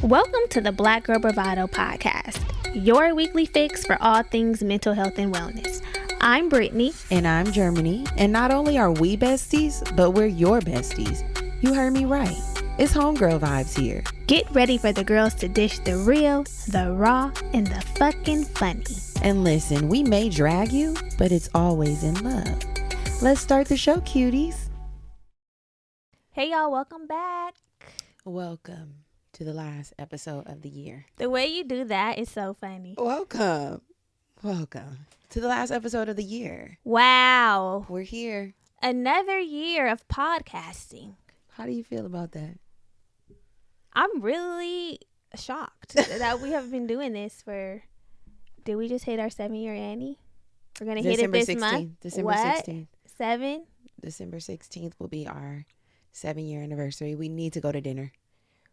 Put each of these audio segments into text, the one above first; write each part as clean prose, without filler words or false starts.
Welcome to the Black Girl Bravado podcast, your weekly fix for all things mental health and wellness. I'm Brittany. And I'm Germany. And not only are we besties, but we're your besties. You heard me right. It's homegirl vibes here. Get ready for the girls to dish the real, the raw, and the fucking funny. And listen, we may drag you, but it's always in love. Let's start the show, cuties. Hey y'all, welcome back. Welcome to the last episode of the year. The way you do that is so funny. Welcome to the last episode of the year. Wow. We're here. Another year of podcasting. How do you feel about that? I'm really shocked that we have been doing this for, did we just hit our 7-year Annie? We're going to hit it this 16th, month? December 16th. 7? December 16th will be our 7-year anniversary. We need to go to dinner.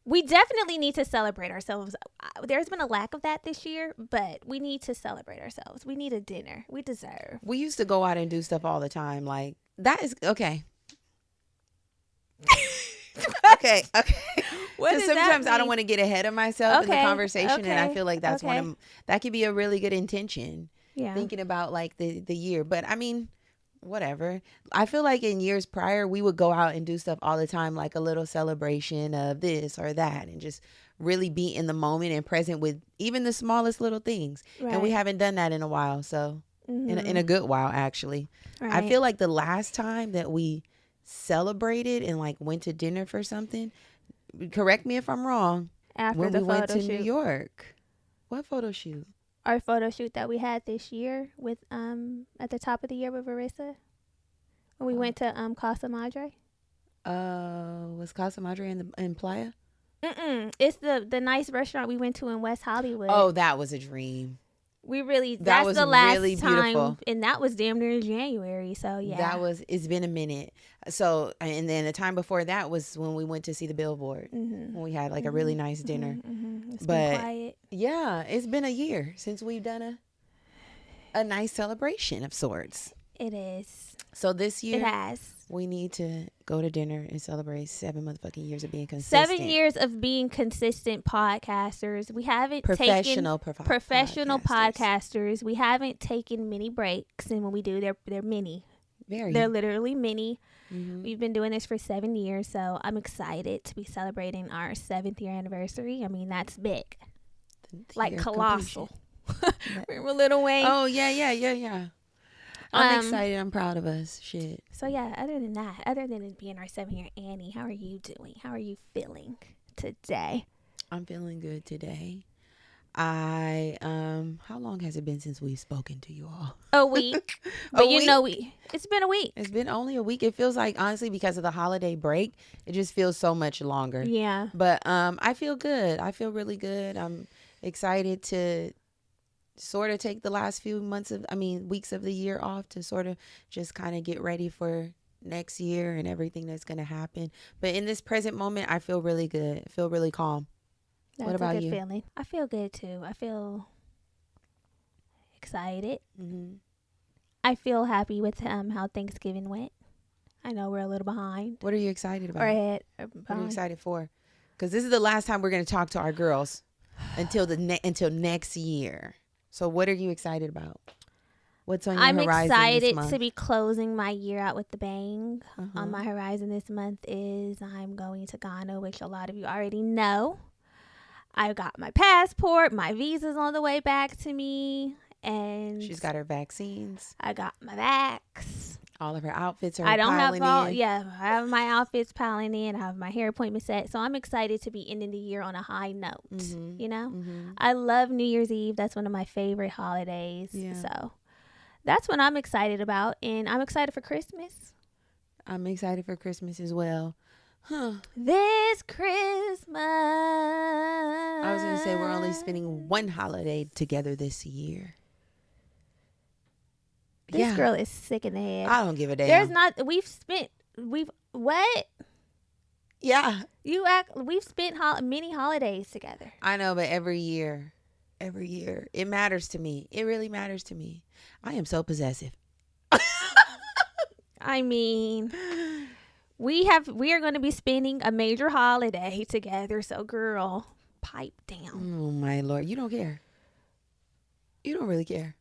We definitely need to celebrate ourselves. There's been a lack of that this year, but we need to celebrate ourselves. We need a dinner. We deserve. We used to go out and do stuff all the time. Like, that is, okay. Okay. Because sometimes I don't want to get ahead of myself in the conversation. And I feel like that's that could be a really good intention. Yeah. Thinking about like the year. But I mean, whatever. I feel like in years prior, we would go out and do stuff all the time, like a little celebration of this or that, and just really be in the moment and present with even the smallest little things. Right. And we haven't done that in a while. So in a good while, actually. Right. I feel like the last time that we celebrated and like went to dinner for something, correct me if I'm wrong, after when the we photo went to shoot. New York. What photo shoot? Our photo shoot that we had this year with at the top of the year with Marissa. When we went to Casa Madre. Was Casa Madre in Playa? It's the nice restaurant we went to in West Hollywood. Oh, that was a dream. That was the last really time, beautiful. And that was damn near January. So yeah, it's been a minute. So, and then the time before that was when we went to see the Billboard, when we had like a really nice dinner. It's been quiet. Yeah, it's been a year since we've done a nice celebration of sorts. It is. So this year, it has. We need to go to dinner and celebrate 7 motherfucking years of being consistent. 7 years of being consistent podcasters. We haven't professional podcasters. We haven't taken many breaks, and when we do, they're mini. They're literally mini. Mm-hmm. We've been doing this for 7 years, so I'm excited to be celebrating our 7th year anniversary. I mean, that's big, like colossal. Remember Lil Wayne? Oh yeah. I'm excited. I'm proud of us. Shit. So yeah, other than that, other than it being our 7-year Annie, how are you doing? How are you feeling today? I'm feeling good today. How long has it been since we've spoken to you all? A week. But it's been a week. It's been only a week. It feels like, honestly, because of the holiday break, it just feels so much longer. Yeah. But I feel good. I feel really good. I'm excited to sort of take the last few weeks of the year off to sort of just kind of get ready for next year and everything that's going to happen. But in this present moment, I feel really good. I feel really calm. That's what about a good you? Feeling. I feel good too. I feel excited. Mm-hmm. I feel happy with how Thanksgiving went. I know we're a little behind. What are you excited about? What are you excited for? Because this is the last time we're going to talk to our girls until next year. So what are you excited about? What's on your horizon this month? I'm excited to be closing my year out with the bang. On my horizon this month is I'm going to Ghana, which a lot of you already know. I got my passport. My visa's on the way back to me. And she's got her vaccines. I got my vax. All of her outfits are piling in. I have my outfits piling in. I have my hair appointment set. So I'm excited to be ending the year on a high note. You know? I love New Year's Eve. That's one of my favorite holidays. Yeah. So that's what I'm excited about. And I'm excited for Christmas. I'm excited for Christmas as well. This Christmas. I was going to say we're only spending one holiday together this year. This girl is sick in the head. I don't give a damn. What? Yeah. We've spent many holidays together. I know, but every year, it matters to me. It really matters to me. I am so possessive. I mean, we are going to be spending a major holiday together. So girl, pipe down. Oh my Lord. You don't care. You don't really care.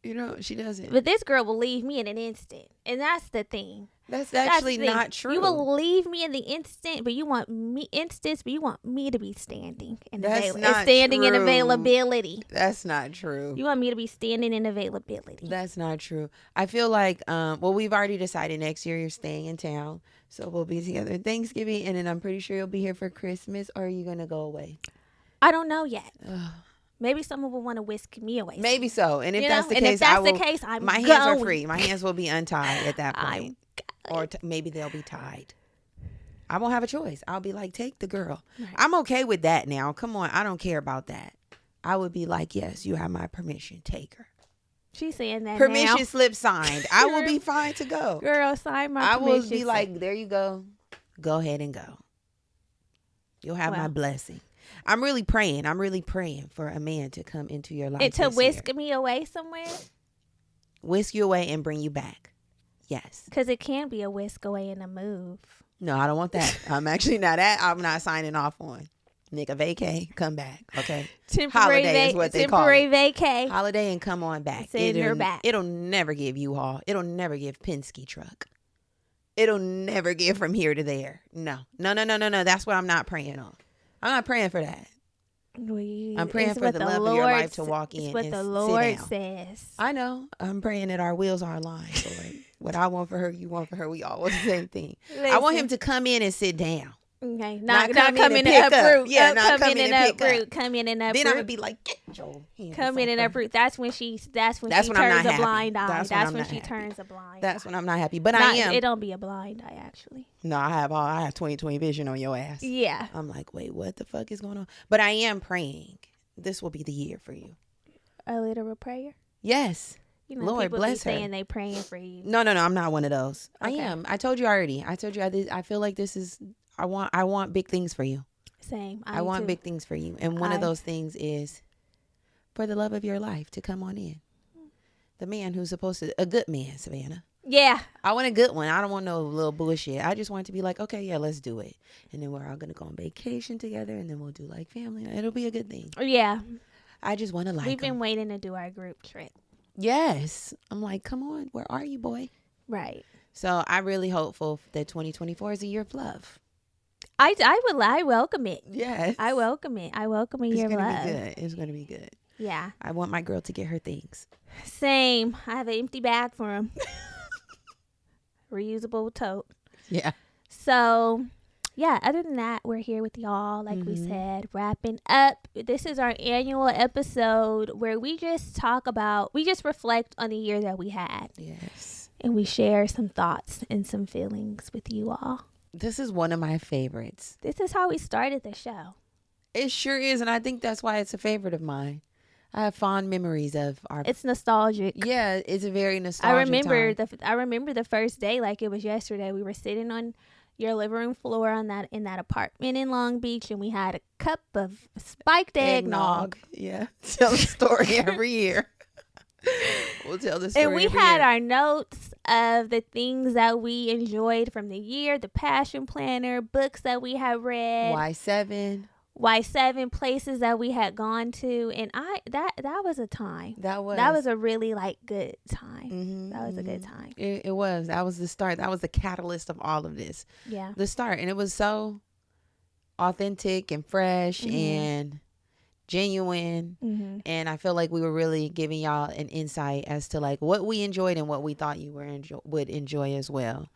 You know, she doesn't. But this girl will leave me in an instant. And that's the thing. That's actually not true. You will leave me in the instant, but you want me to be standing and in availability. That's not true. You want me to be standing in availability. That's not true. I feel like we've already decided next year you're staying in town. So we'll be together at Thanksgiving, and then I'm pretty sure you'll be here for Christmas, or are you going to go away? I don't know yet. Maybe someone will want to whisk me away. Maybe so. And if that's the case, my hands are free. My hands will be untied at that point. Or maybe they'll be tied. I won't have a choice. I'll be like, take the girl. Right. I'm okay with that now. Come on. I don't care about that. I would be like, yes, you have my permission. Take her. She's saying that permission slip signed. I will be fine to go. Girl, sign my permission. I will be like, there you go. Go ahead and go. You'll have my blessing. I'm really praying for a man to come into your life. And to whisk me away somewhere? Whisk you away and bring you back. Yes. Because it can be a whisk away and a move. No, I don't want that. I'm not signing off on. Nigga, vacay, come back. Okay. Holiday is what they call it. Temporary vacay. Holiday and come on back. You're back. It'll never give U-Haul. It'll never give Penske truck. It'll never give from here to there. No. That's what I'm not praying on. I'm not praying for that. I'm praying for the love of your life to walk in and sit down. It's what the Lord says. I know. I'm praying that our wheels are aligned, Lord. What I want for her, you want for her. We all want the same thing. Listen. I want him to come in and sit down. Okay. Not come in and uproot. Yeah, not come in and uproot. Come in and uproot. Then I'm going to be like, get your hands come in and uproot. That's when she turns a blind eye. That's when she turns a blind eye. That's when I'm not happy. But I am. It don't be a blind eye, actually. No, I have 20/20 vision on your ass. Yeah. I'm like, wait, what the fuck is going on? But I am praying. This will be the year for you. A literal prayer? yes. You know, Lord bless her. Saying they praying for you. No, I'm not one of those. Okay. I am. I told you already. I feel like this is. I want big things for you. Same. I want big things for you, and one of those things is for the love of your life to come on in. The man who's supposed to, a good man, Savannah. Yeah. I want a good one. I don't want no little bullshit. I just want it to be like, okay, yeah, let's do it, and then we're all gonna go on vacation together, and then we'll do like family. It'll be a good thing. Yeah. I just want to like. We've been waiting to do our group trip. Yes. I'm like, come on, where are you, boy? Right. So I'm really hopeful that 2024 is a year of love. I welcome it. Yes. I welcome it. I welcome a year of love. It's going to be good. Yeah. I want my girl to get her things. Same. I have an empty bag for him. Reusable tote. Yeah. So, yeah, other than that, we're here with y'all, like we said, wrapping up. This is our annual episode where we just reflect on the year that we had. Yes. And we share some thoughts and some feelings with you all. This is one of my favorites. This is how we started the show. It sure is, and I think that's why it's a favorite of mine. I have fond memories of our. It's nostalgic. Yeah, it's a very nostalgic. I remember the first day like it was yesterday. We were sitting on your living room floor in that apartment in Long Beach, and we had a cup of spiked eggnog. Yeah, tell the story every year. We'll tell the story. And we had our notes of the things that we enjoyed from the year, the passion planner, books that we had read, Y7 places that we had gone to, and that was a time. That was a really good time. Mm-hmm, that was a good time. It was. That was the start. That was the catalyst of all of this. Yeah. The start, and it was so authentic and fresh and genuine, and I feel like we were really giving y'all an insight as to like what we enjoyed and what we thought you would enjoy as well.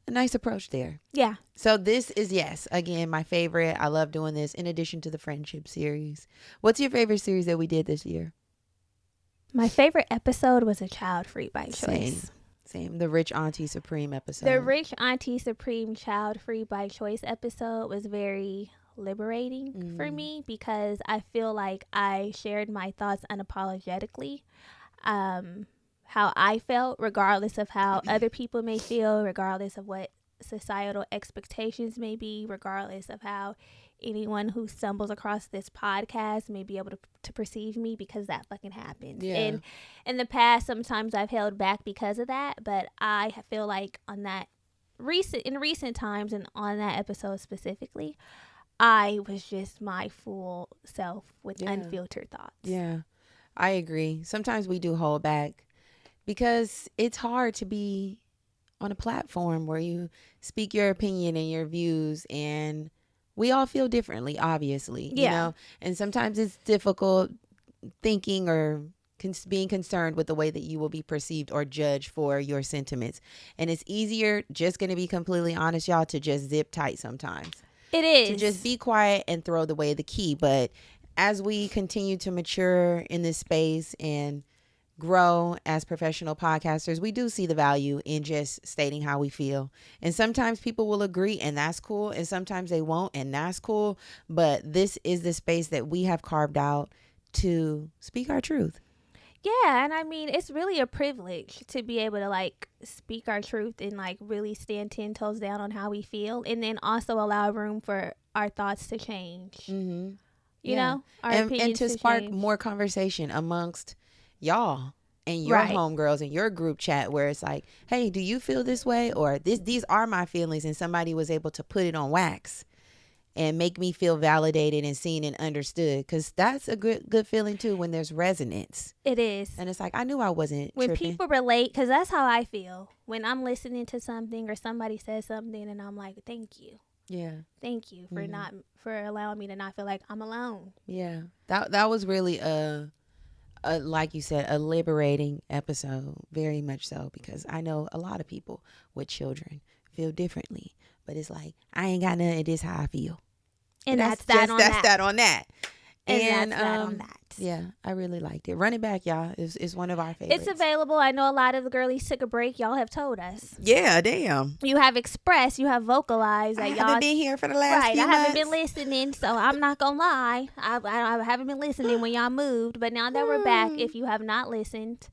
A nice approach there. Yeah. So this is, yes, again, my favorite. I love doing this in addition to the friendship series. What's your favorite series that we did this year? My favorite episode was a Child Free by Choice. Same. The Rich Auntie Supreme episode. The Rich Auntie Supreme Child Free by Choice episode was very liberating for me because I feel like I shared my thoughts unapologetically. How I felt, regardless of how other people may feel, regardless of what societal expectations may be, regardless of how anyone who stumbles across this podcast may be able to perceive me, because that fucking happens. Yeah. And in the past, sometimes I've held back because of that, but I feel like in recent times and on that episode specifically, I was just my full self with unfiltered thoughts. Yeah, I agree. Sometimes we do hold back because it's hard to be on a platform where you speak your opinion and your views, and we all feel differently, obviously, you know, and sometimes it's difficult thinking or being concerned with the way that you will be perceived or judged for your sentiments. And it's easier, just going to be completely honest, y'all, to just zip tight sometimes. It is. To just be quiet and throw away the key. But as we continue to mature in this space and grow as professional podcasters, we do see the value in just stating how we feel. And sometimes people will agree, and that's cool. And sometimes they won't, and that's cool. But this is the space that we have carved out to speak our truth. Yeah, and I mean, it's really a privilege to be able to like speak our truth and like really stand 10 toes down on how we feel, and then also allow room for our thoughts to change. Mm-hmm. You know, our and to spark change. More conversation amongst y'all and your homegirls and your group chat, where it's like, hey, do you feel this way? Or these are my feelings, and somebody was able to put it on wax and make me feel validated and seen and understood, because that's a good feeling too, when there's resonance. It is. And it's like, I knew I wasn't when tripping. People relate, because that's how I feel when I'm listening to something or somebody says something and I'm like, thank you. Yeah. Thank you for for allowing me to not feel like I'm alone. Yeah. That was really a like you said, a liberating episode, very much so, because I know a lot of people with children feel differently. But it's like, I ain't got nothing. It is how I feel. And that's that on that. And that's that on that. Yeah, I really liked it. Run it back, y'all. It's one of our favorites. It's available. I know a lot of the girlies took a break. Y'all have told us. Yeah, damn. You have expressed. You have vocalized. That I haven't been here for the last few months. I haven't been listening, so I'm not going to lie. I haven't been listening when y'all moved. But now that we're back, if you have not listened,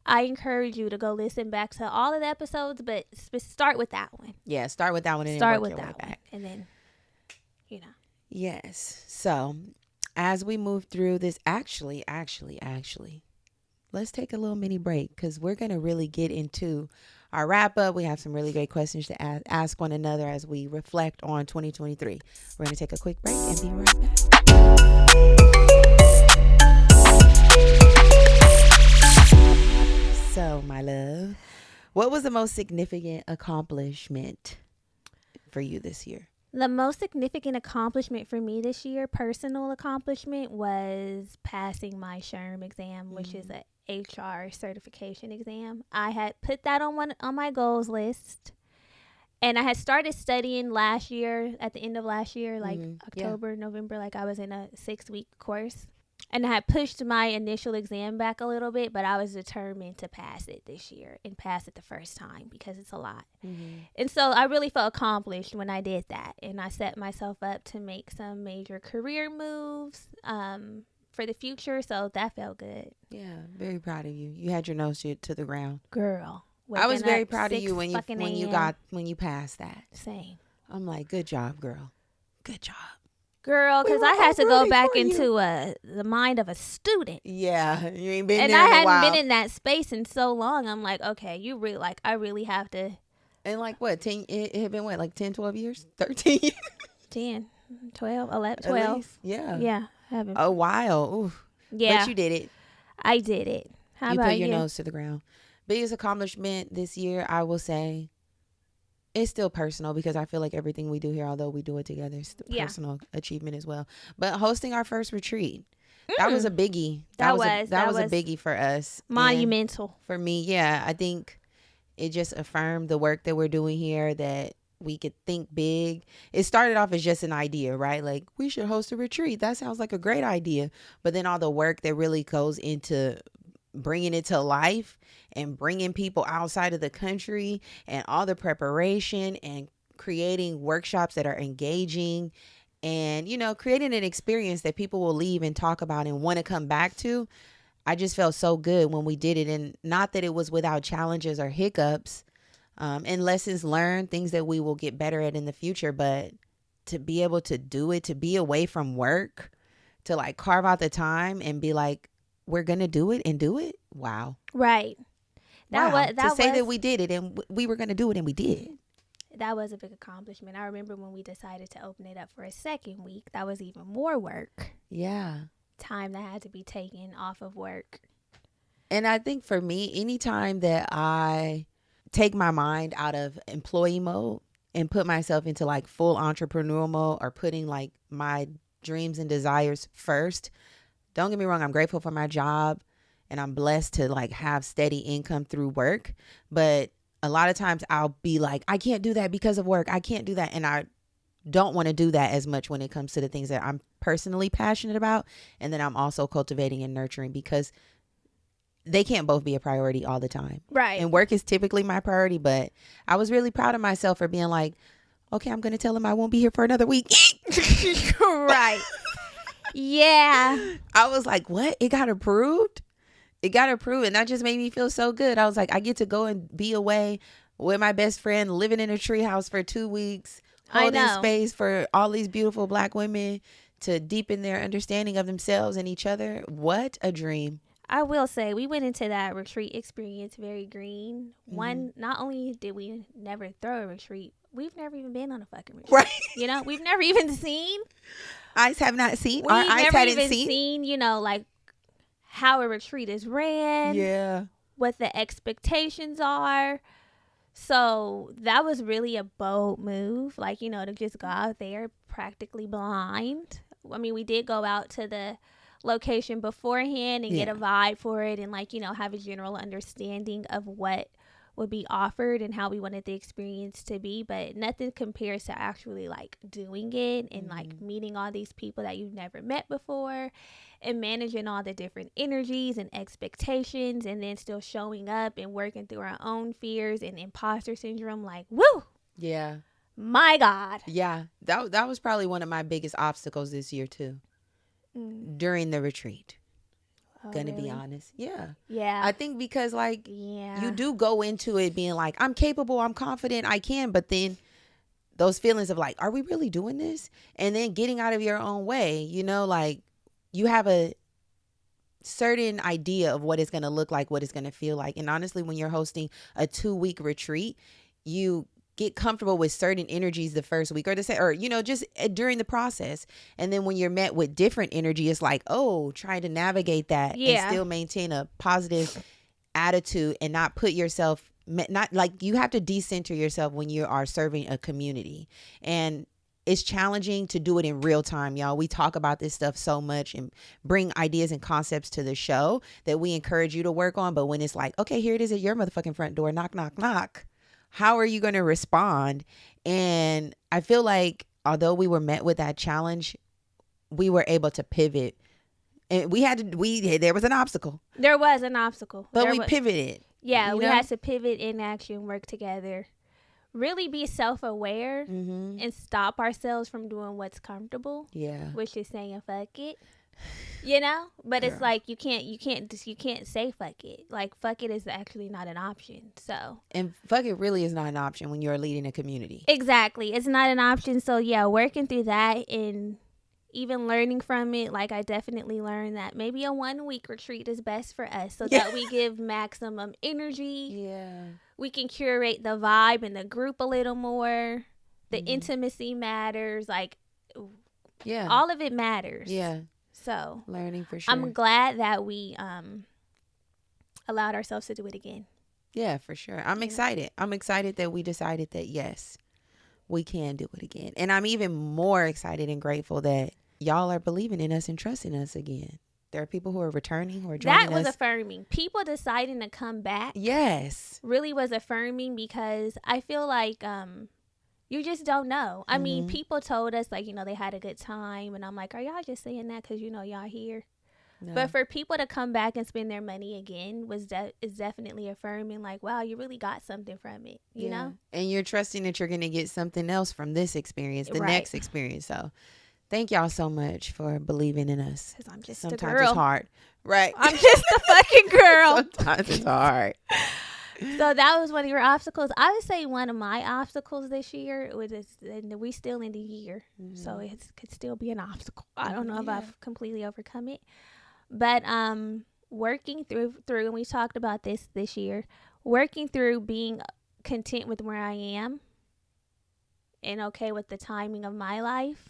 I encourage you to go listen back to all of the episodes, but start with that one. Yeah, start with that one and start then work with your that way back. One, and then, you know. Yes. So, as we move through this, actually, let's take a little mini break, because we're going to really get into our wrap up. We have some really great questions to ask one another as we reflect on 2023. We're going to take a quick break and be right back. So, my love, what was the most significant accomplishment for you this year? The most significant accomplishment for me this year, personal accomplishment, was passing my SHRM exam, which is a HR certification exam. I had put that on my goals list, and I had started studying last year, at the end of last year, like October, November, like I was in a 6-week course. And I had pushed my initial exam back a little bit, but I was determined to pass it this year and pass it the first time, because it's a lot. And so I really felt accomplished when I did that. And I set myself up to make some major career moves for the future. So that felt good. Yeah, very proud of you. You had your nose to the ground. Girl. I was very proud of you when you passed that. Same. I'm like, good job, girl. Good job. Girl, because I had to go back into the mind of a student. Yeah, you ain't been there in a while. And I hadn't been in that space in so long. I'm like, okay, you really, like, I really have to. And like what, 10, it had been what, like 10, 12 years? 13 years? 10, 12, 11, 12. Yeah. Yeah, I haven't. A while. Oof. Yeah. But you did it. I did it. How about you? You put your nose to the ground. Biggest accomplishment this year, I will say, it's still personal, because I feel like everything we do here, although we do it together, is personal achievement as well. But hosting our first retreat, that was a biggie. That was a biggie for us. Monumental. And for me, yeah. I think it just affirmed the work that we're doing here, that we could think big. It started off as just an idea, right? Like, we should host a retreat. That sounds like a great idea. But then all the work that really goes into bringing it to life and bringing people outside of the country, and all the preparation and creating workshops that are engaging, and, you know, creating an experience that people will leave and talk about and want to come back to. I just felt so good when we did it. And not that it was without challenges or hiccups and lessons learned, things that we will get better at in the future. But to be able to do it, to be away from work, to like carve out the time and be like, we're going to do it and do it. Wow. Right. To say that we did it and we were going to do it and we did. that was a big accomplishment. I remember when we decided to open it up for a second week, that was even more work. Yeah. Time that had to be taken off of work. And I think for me, anytime that I take my mind out of employee mode and put myself into like full entrepreneurial mode, or putting like my dreams and desires first, don't get me wrong, I'm grateful for my job and I'm blessed to like have steady income through work. But a lot of times I'll be like, I can't do that because of work. I can't do that. And I don't want to do that as much when it comes to the things that I'm personally passionate about. And then I'm also cultivating and nurturing, because they can't both be a priority all the time. Right. And work is typically my priority. But I was really proud of myself for being like, okay, I'm going to tell him I won't be here for another week. Right. Yeah. I was like, what? It got approved? It got approved. And that just made me feel so good. I was like, I get to go and be away with my best friend, living in a treehouse for 2 weeks, holding space for all these beautiful Black women to deepen their understanding of themselves and each other. What a dream. I will say, we went into that retreat experience very green. Mm-hmm. One, not only did we never throw a retreat, we've never even been on a fucking retreat. Right. You know, we've never even seen. Eyes have not seen. Our eyes hadn't seen. You know, like how a retreat is ran. Yeah. What the expectations are. So that was really a bold move. Like, you know, to just go out there practically blind. I mean, we did go out to the location beforehand and get a vibe for it, and like, you know, have a general understanding of what would be offered and how we wanted the experience to be, but nothing compares to actually like doing it and like meeting all these people that you've never met before and managing all the different energies and expectations, and then still showing up and working through our own fears and imposter syndrome. Like, woo, yeah, my God. Yeah, that was probably one of my biggest obstacles this year too. During the retreat. Gonna be honest. Yeah. I think because like you do go into it being like, I'm capable, I'm confident, I can, but then those feelings of like, are we really doing this? And then getting out of your own way, you know, like you have a certain idea of what it's gonna look like, what it's gonna feel like. And honestly, when you're hosting a 2-week retreat, you get comfortable with certain energies the first week, or you know, just during the process. And then when you're met with different energy, it's like, oh, trying to navigate that and still maintain a positive attitude and not put yourself, not like you have to decenter yourself when you are serving a community. And it's challenging to do it in real time, y'all. We talk about this stuff so much and bring ideas and concepts to the show that we encourage you to work on. But when it's like, okay, here it is at your motherfucking front door, knock, knock, knock. How are you going to respond? And I feel like although we were met with that challenge, we were able to pivot. And there was an obstacle. There was an obstacle. But we pivoted. Yeah, we had to pivot in action, work together, really be self-aware and stop ourselves from doing what's comfortable. Yeah. Which is saying fuck it. You know, but it's like you can't say fuck it. Like fuck it is actually not an option. So, and fuck it really is not an option when you're leading a community. Exactly, it's not an option. So yeah, working through that and even learning from it. Like I definitely learned that maybe a 1-week retreat is best for us, so that we give maximum energy. Yeah, we can curate the vibe and the group a little more. The intimacy matters. Like, all of it matters. Yeah. So learning for sure. I'm glad that we allowed ourselves to do it again. Yeah, for sure. I'm excited. I'm excited that we decided that yes, we can do it again. And I'm even more excited and grateful that y'all are believing in us and trusting us again. There are people who are returning, who are joining us. That was affirming. People deciding to come back. Yes. Really was affirming, because I feel like you just don't know. I mean, people told us, like, you know, they had a good time. And I'm like, are y'all just saying that because, you know, y'all here? No. But for people to come back and spend their money again is definitely affirming. Like, wow, you really got something from it, you know? And you're trusting that you're going to get something else from this experience, the next experience. So thank y'all so much for believing in us. Because I'm just Sometimes a girl. It's hard. Right. I'm just a fucking girl. Sometimes it's hard. So that was one of your obstacles. I would say one of my obstacles this year was, and we still in the year, so it could still be an obstacle. I don't know if I've completely overcome it, but working through, and we talked about this year, working through being content with where I am, and okay with the timing of my life,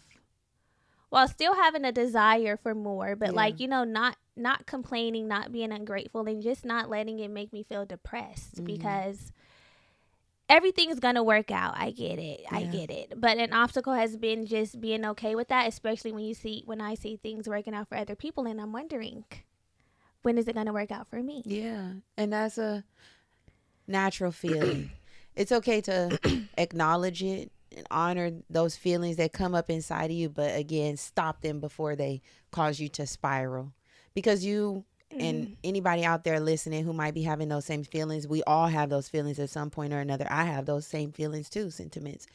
while still having a desire for more, but like, you know, not complaining, not being ungrateful, and just not letting it make me feel depressed, because everything's gonna work out. I get it. But an obstacle has been just being okay with that, especially when I see things working out for other people, and I'm wondering, when is it gonna work out for me? Yeah. And that's a natural feeling. It's okay to acknowledge it and honor those feelings that come up inside of you, but again, stop them before they cause you to spiral. Because you and anybody out there listening who might be having those same feelings, we all have those feelings at some point or another. I have those same feelings too, sentiments.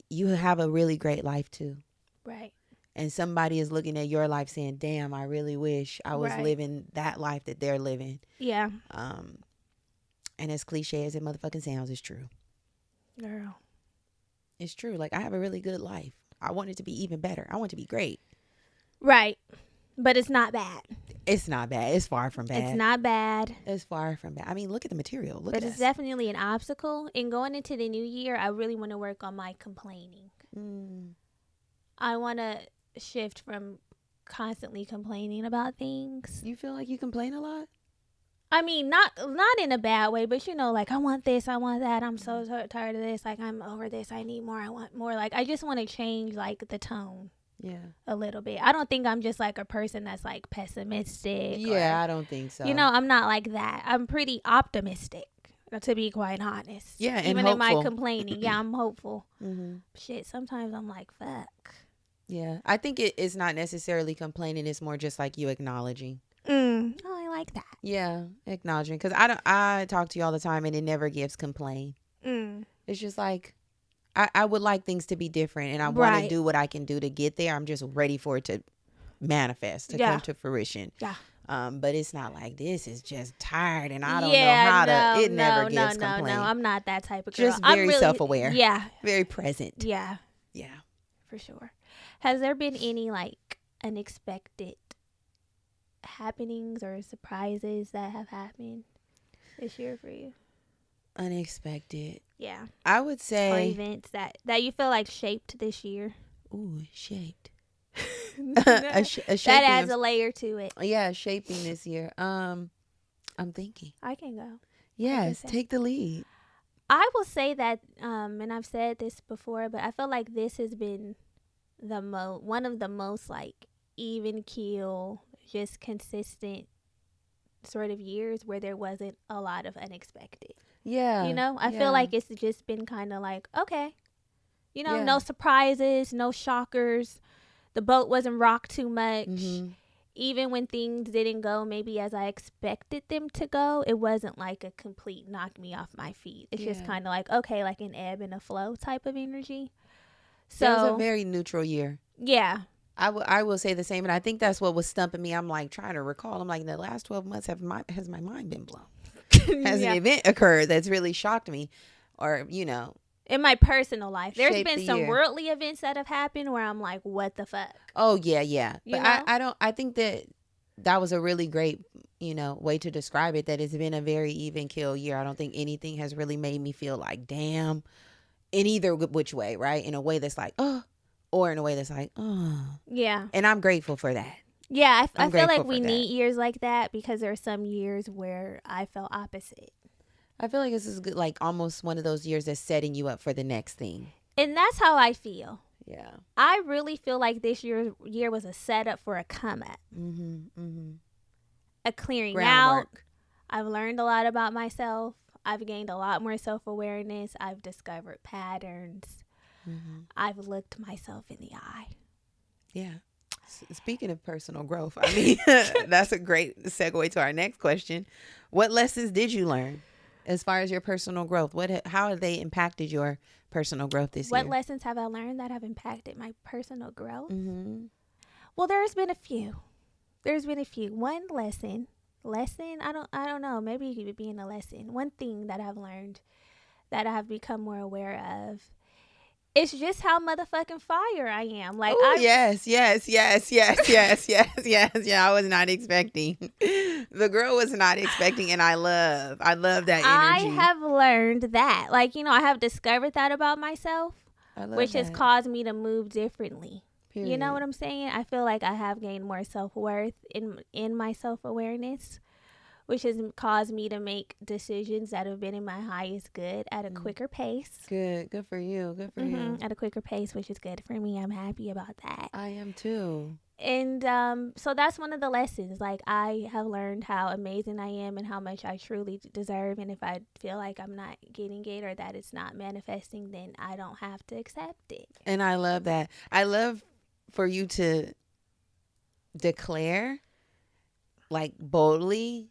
You have a really great life too. Right. And somebody is looking at your life saying, damn, I really wish I was living that life that they're living. Yeah. And as cliche as it motherfucking sounds, it's true. Girl. It's true. Like, I have a really good life. I want it to be even better. I want it to be great. Right. But it's not bad. It's not bad. It's far from bad. It's not bad. It's far from bad. I mean, look at the material. But it's definitely an obstacle. And going into the new year, I really want to work on my complaining. I want to shift from constantly complaining about things. You feel like you complain a lot? I mean, not in a bad way, but, you know, like, I want this, I want that. I'm so tired of this. Like, I'm over this. I need more. I want more. Like, I just want to change, like, the tone. Yeah. A little bit. I don't think I'm just like a person that's like pessimistic. Yeah, I don't think so. You know, I'm not like that. I'm pretty optimistic, to be quite honest. Yeah, and even hopeful. in my complaining. Yeah, I'm hopeful. Shit, sometimes I'm like, fuck. Yeah, I think it's not necessarily complaining. It's more just like you acknowledging. Oh, I like that. Yeah, acknowledging. Because I talk to you all the time, and it never gives complain. It's just like, I would like things to be different, and I want to do what I can do to get there. I'm just ready for it to manifest, to come to fruition. Yeah. But it's not like, this is just tired and I don't know how to. It never gives complaint. No, I'm not that type of girl. Just very self-aware. Yeah. Very present. Yeah. Yeah. For sure. Has there been any like unexpected happenings or surprises that have happened this year for you? Unexpected. Yeah. I would say. Or events that you feel like shaped this year. Ooh, shaped. That adds a layer to it. Yeah, shaping this year. I'm thinking. I can go. Yes, take the lead. I will say that, and I've said this before, but I feel like this has been one of the most like even keel, just consistent sort of years where there wasn't a lot of unexpected. Yeah. You know, I feel like it's just been kind of like, okay, you know, no surprises, no shockers. The boat wasn't rocked too much. Even when things didn't go maybe as I expected them to go, it wasn't like a complete knock me off my feet. It's just kind of like, okay, like an ebb and a flow type of energy. So it was a very neutral year. Yeah. I will say the same. And I think that's what was stumping me. I'm like trying to recall. I'm like, in the last 12 months, has my mind been blown? Has an event occurred that's really shocked me? Or, you know. In my personal life, there's been some worldly events that have happened where I'm like, what the fuck? Oh, yeah. But I think that was a really great, you know, way to describe it, that it's been a very even keel year. I don't think anything has really made me feel like, damn, in either which way, right? In a way that's like, oh, or in a way that's like, oh. Yeah. And I'm grateful for that. Yeah, I feel like we need years like that, because there are some years where I felt opposite. I feel like this is good, like almost one of those years that's setting you up for the next thing. And that's how I feel. Yeah. I really feel like this year was a setup for a come up. A clearing out. I've learned a lot about myself. I've gained a lot more self-awareness. I've discovered patterns. I've looked myself in the eye. Yeah. Speaking of personal growth, I mean, that's a great segue to our next question. What lessons did you learn as far as your personal growth? How have they impacted your personal growth this year? What lessons have I learned that have impacted my personal growth? Well, there's been a few. One lesson, I don't know. Maybe it could be in a lesson. One thing that I've learned that I have become more aware of, it's just how motherfucking fire I am. Like, yes. Yeah, I was not expecting. The girl was not expecting, and I love that energy. I have learned that. Like, you know, I have discovered that about myself. which has caused me to move differently. Period. You know what I'm saying? I feel like I have gained more self-worth in my self-awareness, which has caused me to make decisions that have been in my highest good at a quicker pace. Good for you. Good for you. At a quicker pace, which is good for me. I'm happy about that. I am too. And so that's one of the lessons. Like, I have learned how amazing I am and how much I truly deserve. And if I feel like I'm not getting it or that it's not manifesting, then I don't have to accept it. And I love that. I love for you to declare, like, boldly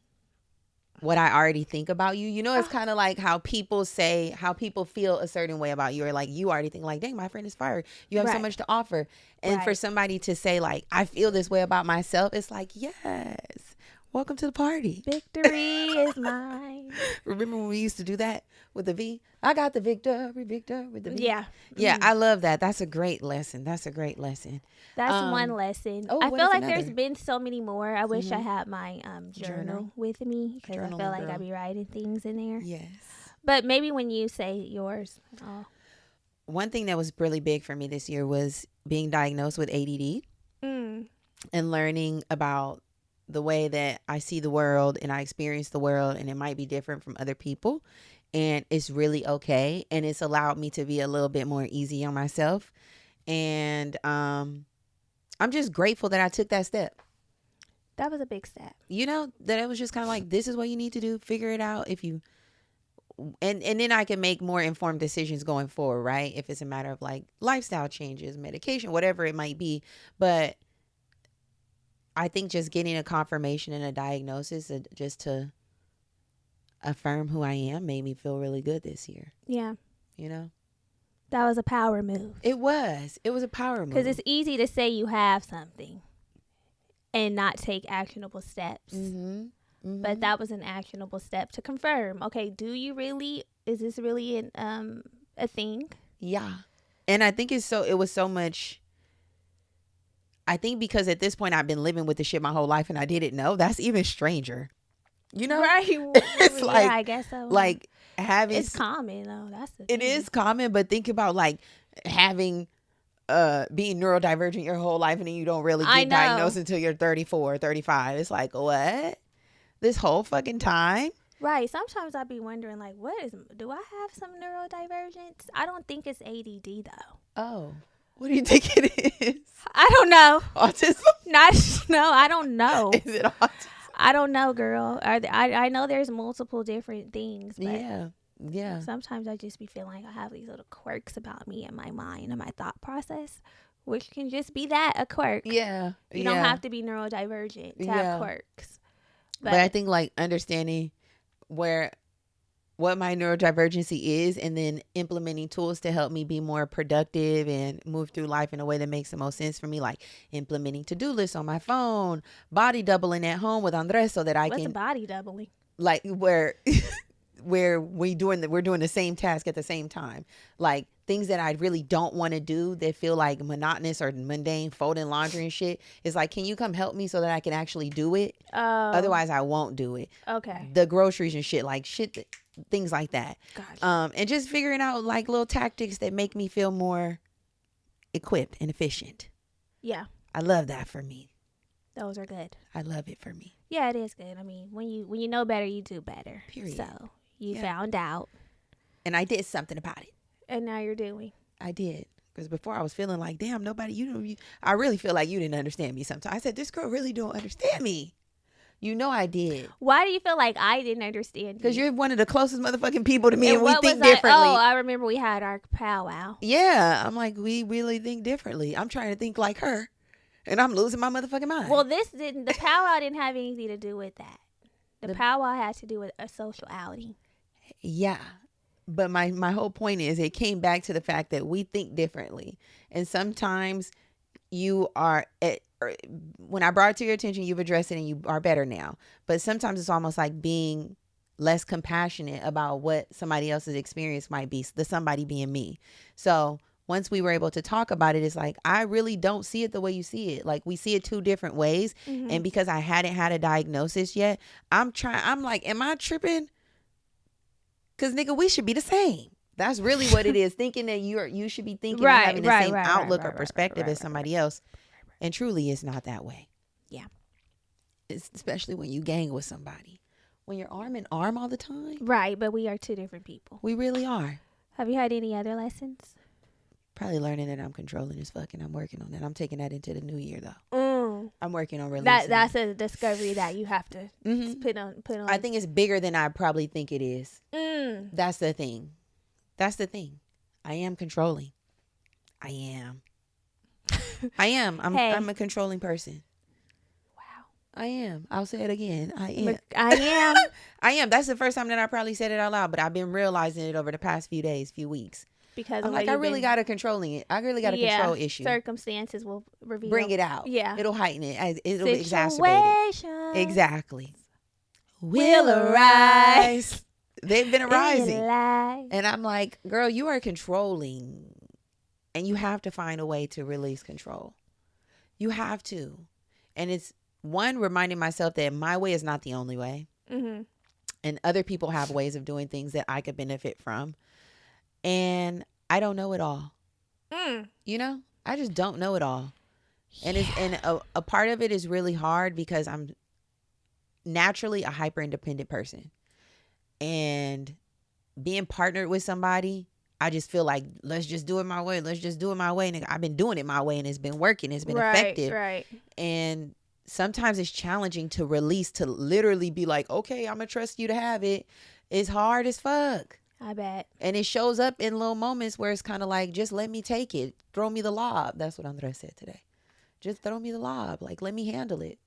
what I already think about you. You know, it's kind of like how people feel a certain way about you, or like you already think like, dang, my friend is fired. You have so much to offer. And for somebody to say like, I feel this way about myself, it's like, yes, welcome to the party. Victory is mine. Remember when we used to do that with the V? I got the victory with the V. Yeah. Yeah, I love that. That's a great lesson. That's one lesson. I feel like there's been so many more. I wish I had my journal with me, because I feel like I'd be writing things in there. Yes. But maybe when you say yours. One thing that was really big for me this year was being diagnosed with ADD and learning about the way that I see the world and I experience the world, and it might be different from other people, and it's really okay. And it's allowed me to be a little bit more easy on myself. And I'm just grateful that I took that step. That was a big step. You know, that it was just kind of like, this is what you need to do. Figure it out. And then I can make more informed decisions going forward, right? If it's a matter of like lifestyle changes, medication, whatever it might be. But I think just getting a confirmation and a diagnosis just to affirm who I am made me feel really good this year. Yeah. You know? That was a power move. It was a power move. Because it's easy to say you have something and not take actionable steps. Mm-hmm. Mm-hmm. But that was an actionable step to confirm. Okay, is this really a thing? Yeah. And I think it was so much. I think because at this point I've been living with the shit my whole life and I didn't know, that's even stranger. You know? Right. It's yeah, like, I guess so. Like having. It's common though. That's the thing. It is common, but think about like having being neurodivergent your whole life and then you don't really get diagnosed until you're 34, 35. It's like, what? This whole fucking time? Right. Sometimes I'd be wondering like, do I have some neurodivergence? I don't think it's ADD though. Oh. What do you think it is? I don't know. Autism? I don't know. Is it autism? I don't know, girl. I know there's multiple different things. But yeah. Sometimes I just be feeling like I have these little quirks about me and my mind and my thought process, which can just be a quirk. Yeah. You don't have to be neurodivergent to have quirks. But I think like understanding what my neurodivergency is and then implementing tools to help me be more productive and move through life in a way that makes the most sense for me, like implementing to-do lists on my phone, body doubling at home with Andres so that What's body doubling? Like where we're doing the same task at the same time. Like things that I really don't want to do that feel like monotonous or mundane, folding laundry and shit. It's like, can you come help me so that I can actually do it? Otherwise I won't do it. Okay. The groceries and shit, like things like that. Gotcha. And just figuring out like little tactics that make me feel more equipped and efficient. Yeah. I love that for me. Those are good. I love it for me. Yeah, it is good. I mean, when you know better, you do better. Period. So you found out. And I did something about it. And now you're doing. I did. Because before I was feeling like, damn, nobody, I really feel like you didn't understand me sometimes. I said, this girl really don't understand me. You know I did. Why do you feel like I didn't understand you? Because you're one of the closest motherfucking people to me and we think differently. I remember we had our powwow. Yeah. I'm like, we really think differently. I'm trying to think like her and I'm losing my motherfucking mind. Well, the powwow didn't have anything to do with that. The powwow had to do with a social outing. Yeah. But my whole point is it came back to the fact that we think differently. And sometimes you are when I brought it to your attention, you've addressed it and you are better now. But sometimes it's almost like being less compassionate about what somebody else's experience might be, the somebody being me. So once we were able to talk about it, it's like, I really don't see it the way you see it. Like we see it two different ways. Mm-hmm. And because I hadn't had a diagnosis yet, I'm like, am I tripping? Because nigga, we should be the same. That's really what it is. Thinking that you should be thinking and having the same outlook or perspective as somebody else. And truly it's not that way. Yeah. It's especially when you gang with somebody. When you're arm in arm all the time. Right, but we are two different people. We really are. Have you had any other lessons? Probably learning that I'm controlling as fuck, and I'm working on that. I'm taking that into the new year though. I'm working on releasing. That's a discovery that you have to put on. I think it's bigger than I probably think it is. That's the thing. I am controlling. I am. I'm a controlling person. Wow. I am. I'll say it again. I am. I am. That's the first time that I probably said it out loud, but I've been realizing it over the past few weeks. Because I'm like, I really got a controlling it. I really got a control issue. Circumstances will reveal. Bring it out. Yeah. It'll heighten it. It'll exacerbate it. Exactly. Will arise. They've been arising. And I'm like, girl, you are controlling. And you have to find a way to release control. You have to. And it's reminding myself that my way is not the only way. Mm-hmm. And other people have ways of doing things that I could benefit from. And I don't know it all. You know, I just don't know it all. And a part of it is really hard because I'm naturally a hyper independent person. And being partnered with somebody, I just feel like, let's just do it my way. Let's just do it my way. And I've been doing it my way and it's been working. It's been effective. Right. And sometimes it's challenging to release, to literally be like, okay, I'm going to trust you to have it. It's hard as fuck. I bet. And it shows up in little moments where it's kind of like, just let me take it. Throw me the lob. That's what Andres said today. Just throw me the lob. Like, let me handle it.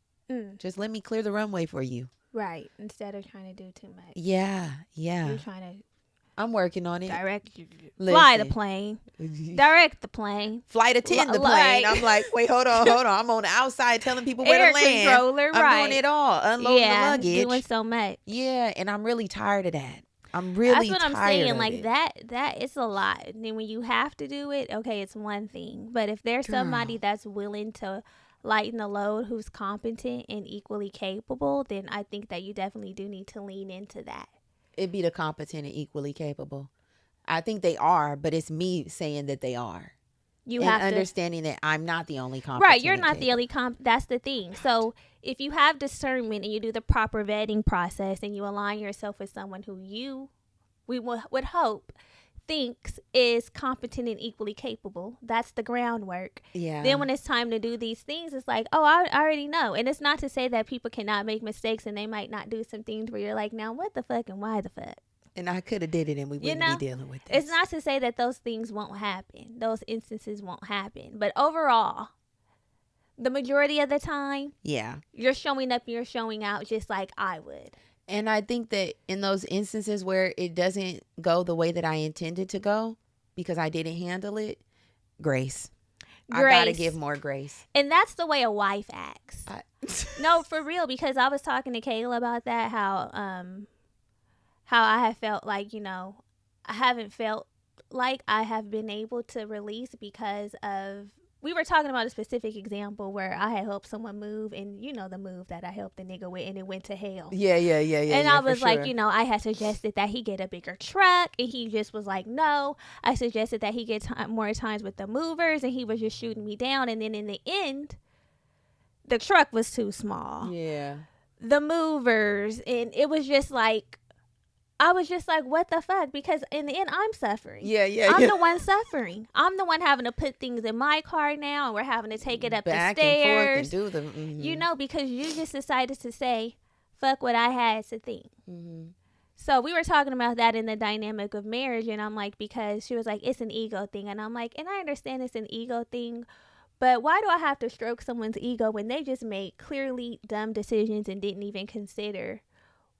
Just let me clear the runway for you. Right. Instead of trying to do too much. Yeah. You're trying to. I'm working on it. Fly the plane. Direct the plane. Flight attend the plane. I'm like, wait, hold on. I'm on the outside telling people where to land. Air controller, I'm doing it all. Unloading the luggage. Doing so much. Yeah, and I'm really tired of that. I'm really tired. That's what I'm saying. Like that is a lot. And then when you have to do it, okay, it's one thing. But if there's somebody that's willing to lighten the load, who's competent and equally capable, then I think that you definitely do need to lean into that. It'd be the competent and equally capable. I think they are, but it's me saying that they are. You have understanding that I'm not the only competent. Right, you're not the only that's the thing. So if you have discernment and you do the proper vetting process and you align yourself with someone who we would hope thinks is competent and equally capable, that's the groundwork. Yeah. Then when it's time to do these things, it's like, oh, I already know. And it's not to say that people cannot make mistakes and they might not do some things where you're like, now what the fuck and why the fuck? And I could have did it and we wouldn't be dealing with this. It's not to say that those things won't happen. Those instances won't happen. But overall, the majority of the time, you're showing up and you're showing out just like I would. And I think that in those instances where it doesn't go the way that I intended to go because I didn't handle it, grace. I gotta give more grace. And that's the way a wife acts. No, for real, because I was talking to Kayla about that, how I have felt like, I haven't felt like I have been able to release because of, we were talking about a specific example where I had helped someone move, and the move that I helped the nigga with, and it went to hell. Yeah. And I was like, I had suggested that he get a bigger truck, and he just was like, no. I suggested that he get more times with the movers, and he was just shooting me down. And then in the end, the truck was too small. Yeah. The movers, and it was just like, I was just like, what the fuck? Because in the end, I'm suffering. Yeah. I'm the one suffering. I'm the one having to put things in my car now, and we're having to take it up back the stairs. And forth and do them. Because you just decided to say, fuck what I had to think. Mm-hmm. So we were talking about that in the dynamic of marriage, and I'm like, because she was like, it's an ego thing. And I'm like, and I understand it's an ego thing, but why do I have to stroke someone's ego when they just made clearly dumb decisions and didn't even consider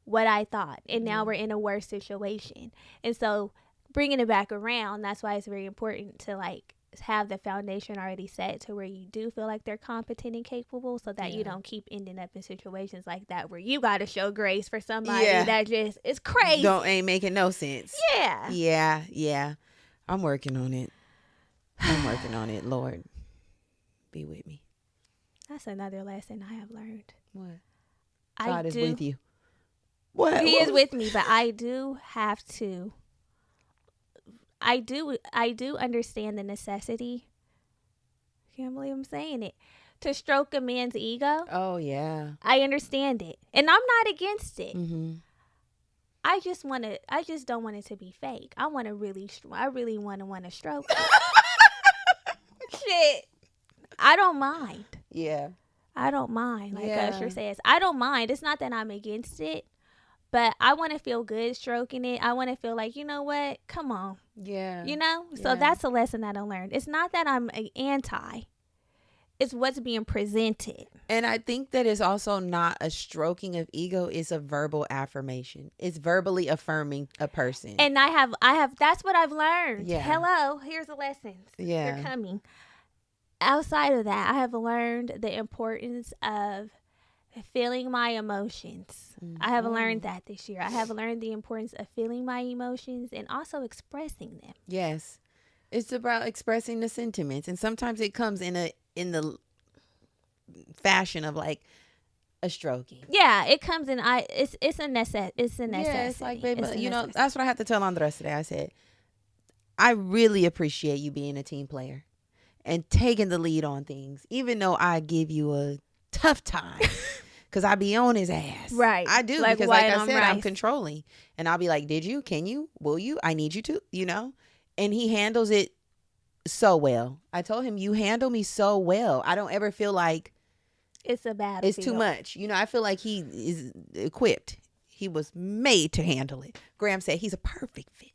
what I thought, and now we're in a worse situation? And so bringing it back around, that's why it's very important to like have the foundation already set to where you do feel like they're competent and capable, so that you don't keep ending up in situations like that where you got to show grace for somebody that just is crazy. Ain't making no sense. Yeah. I'm working on it. Lord, be with me. That's another lesson I have learned. What? God is with you. What? He is with me, but I do have to I do understand the necessity. Can't believe I'm saying it. To stroke a man's ego. Oh yeah. I understand it, and I'm not against it. Mm-hmm. I just don't want it to be fake. I really want to stroke. Shit. I don't mind. Yeah. I don't mind. Like Usher says, I don't mind. It's not that I'm against it, but I want to feel good stroking it. I want to feel like, you know what? Come on. Yeah. You know? So that's a lesson that I learned. It's not that I'm anti. It's what's being presented. And I think that it's also not a stroking of ego. It's a verbal affirmation. It's verbally affirming a person. And I have, that's what I've learned. Yeah. Hello, here's the lessons. Yeah. They're coming. Outside of that, I have learned the importance of feeling my emotions. Mm-hmm. I have learned that this year. I have learned the importance of feeling my emotions and also expressing them. Yes. It's about expressing the sentiments. And sometimes it comes in the fashion of like a stroking. Yeah, it comes in. It's a necessity. Yeah, it's like, baby, you know, that's what I had to tell Andres today. I said, I really appreciate you being a team player and taking the lead on things, even though I give you a tough time because I be on his ass. Right. I do, like, because like I said, I'm controlling, and I'll be like, did you? Can you? Will you? I need you to, you know? And he handles it so well. I told him, you handle me so well. I don't ever feel like it's a battlefield. It's too much. You know, I feel like he is equipped. He was made to handle it. Graham said he's a perfect fit.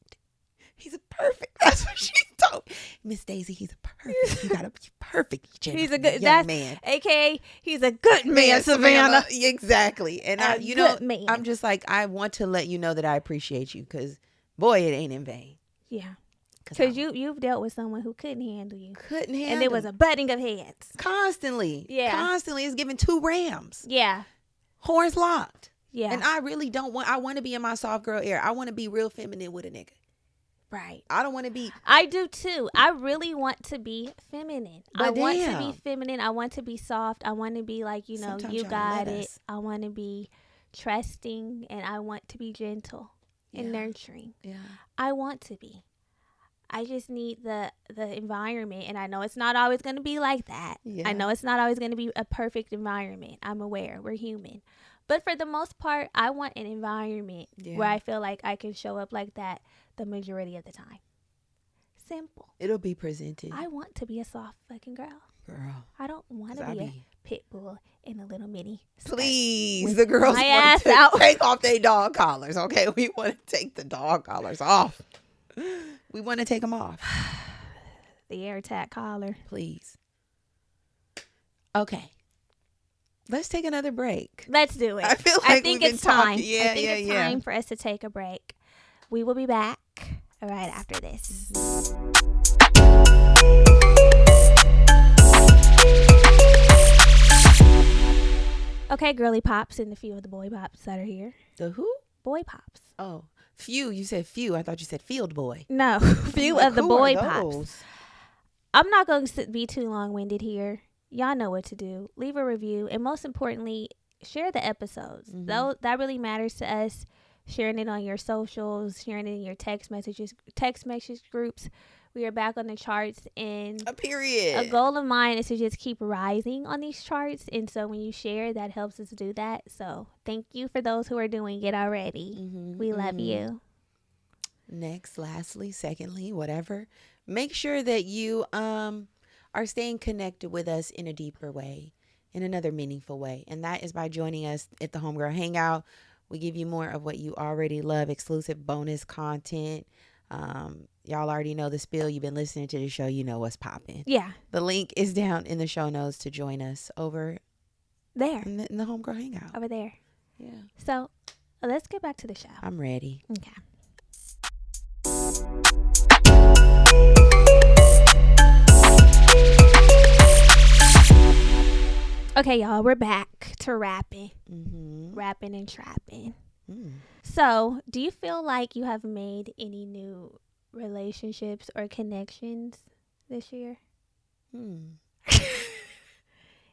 He's a perfect. That's what she told me. Miss Daisy, he's a perfect. You got to be perfect. He's a good young man. AKA, he's a good man, Savannah. Exactly. And I'm just like, I want to let you know that I appreciate you because, boy, it ain't in vain. Yeah. Because you've dealt with someone who couldn't handle you. And there was a butting of heads. Constantly. Yeah. Constantly. It's giving 2 rams. Yeah. Horns locked. Yeah. And I really I want to be in my soft girl era. I want to be real feminine with a nigga. Right. I don't want to be. I do too. I really want to be feminine. I want to be feminine. I want to be soft. I want to be like, you know, sometimes you got it. I want to be trusting, and I want to be gentle and nurturing. Yeah. I want to be. I just need the environment, and I know it's not always going to be like that. Yeah. I know it's not always going to be a perfect environment. I'm aware. We're human. But for the most part, I want an environment where I feel like I can show up like that the majority of the time. Simple. It'll be presented. I want to be a soft fucking girl. I don't want to be a pit bull in a little mini skirt. Please, the girls want to take off their dog collars, okay? We want to take the dog collars off. We want to take them off. The air tag collar. Please. Okay. Let's take another break. Let's do it. I think it's time. It's time for us to take a break. We will be back right after this. Okay, girly pops and a few of the boy pops that are here. The who? Boy pops. Oh, few. You said few. I thought you said field boy. No, few of the boy pops. I'm not going to be too long-winded here. Y'all know what to do. Leave a review, and most importantly, share the episodes. Mm-hmm. That really matters to us. Sharing it on your socials, sharing it in your text message groups. We are back on the charts, and a goal of mine is to just keep rising on these charts. And so when you share, that helps us do that. So thank you for those who are doing it already. Mm-hmm, we love you. Next, lastly, secondly, whatever. Make sure that you are staying connected with us in a deeper way, in another meaningful way. And that is by joining us at the Homegirl Hangout. We give you more of what you already love, exclusive bonus content. Y'all already know the spiel. You've been listening to the show. You know what's popping. Yeah. The link is down in the show notes to join us over there. In the Homegirl Hangout. Over there. Yeah. So let's get back to the show. I'm ready. Okay. Okay, y'all, we're back to rapping. Mm-hmm. Rapping and trapping. Mm. So, do you feel like you have made any new relationships or connections this year? No,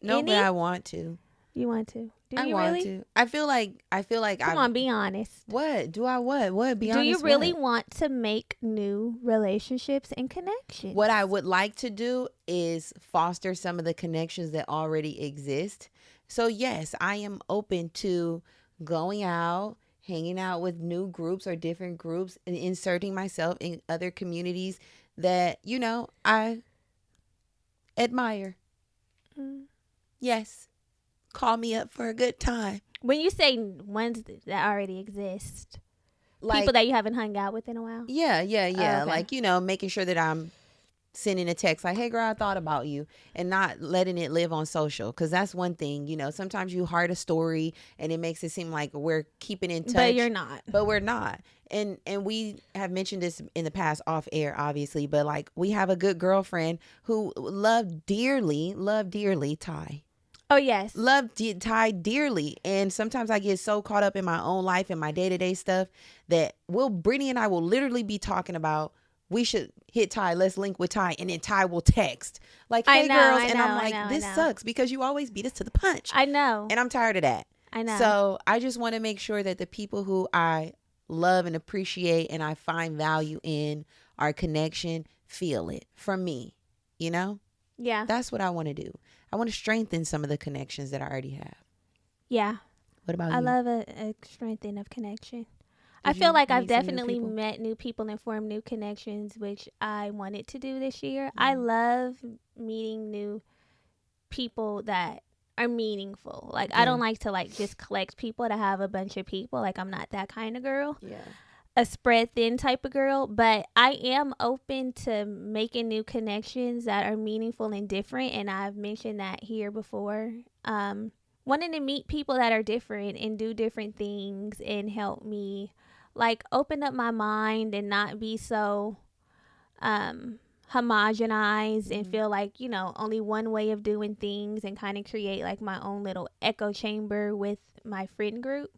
but I want to. You want to? I want to. I feel like Come on, be honest. What? Do I what? What? Be honest. Do you really want to make new relationships and connections? What I would like to do is foster some of the connections that already exist. So yes, I am open to going out, hanging out with new groups or different groups, and inserting myself in other communities that, I admire. Yes. Call me up for a good time. When you say ones that already exist, like people that you haven't hung out with in a while? Yeah. Oh, okay. Like, making sure that I'm sending a text like, hey, girl, I thought about you, and not letting it live on social. Because that's one thing, sometimes you heart a story and it makes it seem like we're keeping in touch. But you're not. But we're not. And we have mentioned this in the past off air, obviously. But like, we have a good girlfriend who loved dearly Ty. Oh, yes. Love Ty dearly. And sometimes I get so caught up in my own life and my day-to-day stuff that Brittany and I will literally be talking about, we should hit Ty, let's link with Ty. And then Ty will text like, hey, girls. And I'm like, this sucks because you always beat us to the punch. I know. And I'm tired of that. I know. So I just want to make sure that the people who I love and appreciate and I find value in our connection feel it from me, Yeah. That's what I want to do. I want to strengthen some of the connections that I already have. Yeah. What about you? I love a strengthening of connection. I feel like I've definitely met new people and formed new connections, which I wanted to do this year. Mm-hmm. I love meeting new people that are meaningful. Like, I don't like to just collect people to have a bunch of people. Like, I'm not that kind of girl. Yeah. A spread thin type of girl, but I am open to making new connections that are meaningful and different, and I've mentioned that here before. Wanting to meet people that are different and do different things and help me open up my mind and not be so homogenized and feel like only one way of doing things, and kind of create my own little echo chamber with my friend group.